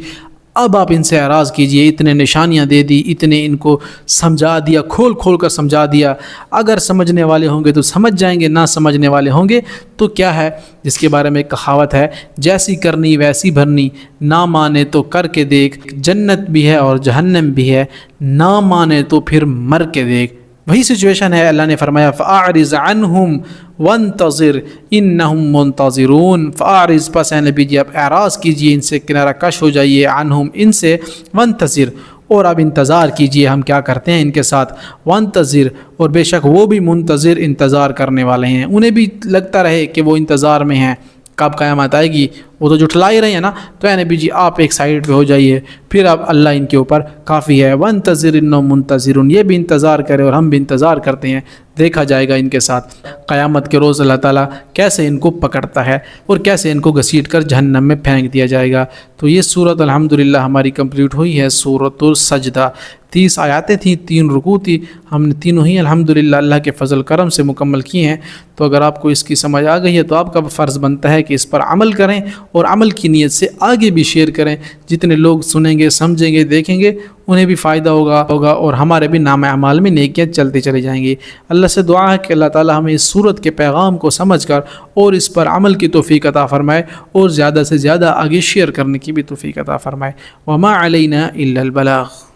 اب آپ ان سے اعراض کیجئے، اتنے نشانیاں دے دی، اتنے ان کو سمجھا دیا، کھول کھول کر سمجھا دیا، اگر سمجھنے والے ہوں گے تو سمجھ جائیں گے، نہ سمجھنے والے ہوں گے تو کیا ہے، جس کے بارے میں ایک کہاوت ہے، جیسی کرنی ویسی بھرنی، نہ مانے تو کر کے دیکھ، جنت بھی ہے اور جہنم بھی ہے، نہ مانے تو پھر مر کے دیکھ۔ وہی سچویشن ہے، اللہ نے فرمایا فَأَعْرِضْ عَنْهُمْ وَانْتَظِرْ إِنَّهُمْ مُنْتَظِرُونَ، فَأَعْرِضْ، پس اے نبی جی آپ اعراض کیجئے ان سے، کنارہ کش ہو جائیے، عنہم، ان سے، وانتظر، اور اب انتظار کیجئے ہم کیا کرتے ہیں ان کے ساتھ، وانتظر، اور بے شک وہ بھی منتظر، انتظار کرنے والے ہیں، انہیں بھی لگتا رہے کہ وہ انتظار میں ہیں، کب قیامت آئے گی، وہ تو جھٹلا ہی رہے ہیں نا، تو اے نبی جی آپ ایک سائیڈ پہ ہو جائیے، پھر اب اللہ ان کے اوپر کافی ہے، وانتظر انہم منتظرون، یہ بھی انتظار کرے اور ہم بھی انتظار کرتے ہیں، دیکھا جائے گا ان کے ساتھ قیامت کے روز اللہ تعالیٰ کیسے ان کو پکڑتا ہے اور کیسے ان کو گھسیٹ کر جہنم میں پھینک دیا جائے گا۔ تو یہ سورت الحمدللہ ہماری کمپلیٹ ہوئی ہے، سورۃ السجدہ، 30 آیاتیں تھیں، 3 رکوع تھی، ہم نے تینوں ہی الحمدللہ اللہ کے فضل کرم سے مکمل کیے ہیں۔ تو اگر آپ کو اس کی سمجھ آ گئی ہے تو آپ کا فرض بنتا ہے کہ اس پر عمل کریں اور عمل کی نیت سے آگے بھی شیئر کریں، جتنے لوگ سنیں گے، سمجھیں گے، دیکھیں گے، انہیں بھی فائدہ ہوگا اور ہمارے بھی نام اعمال میں نیکیاں چلتے چلے جائیں گی۔ اللہ سے دعا ہے کہ اللہ تعالی ہمیں اس سورت کے پیغام کو سمجھ کر اور اس پر عمل کی توفیق عطا فرمائے اور زیادہ سے زیادہ آگے شیئر کرنے کی بھی توفیق عطا فرمائے۔ وما علینا الا البلاغ۔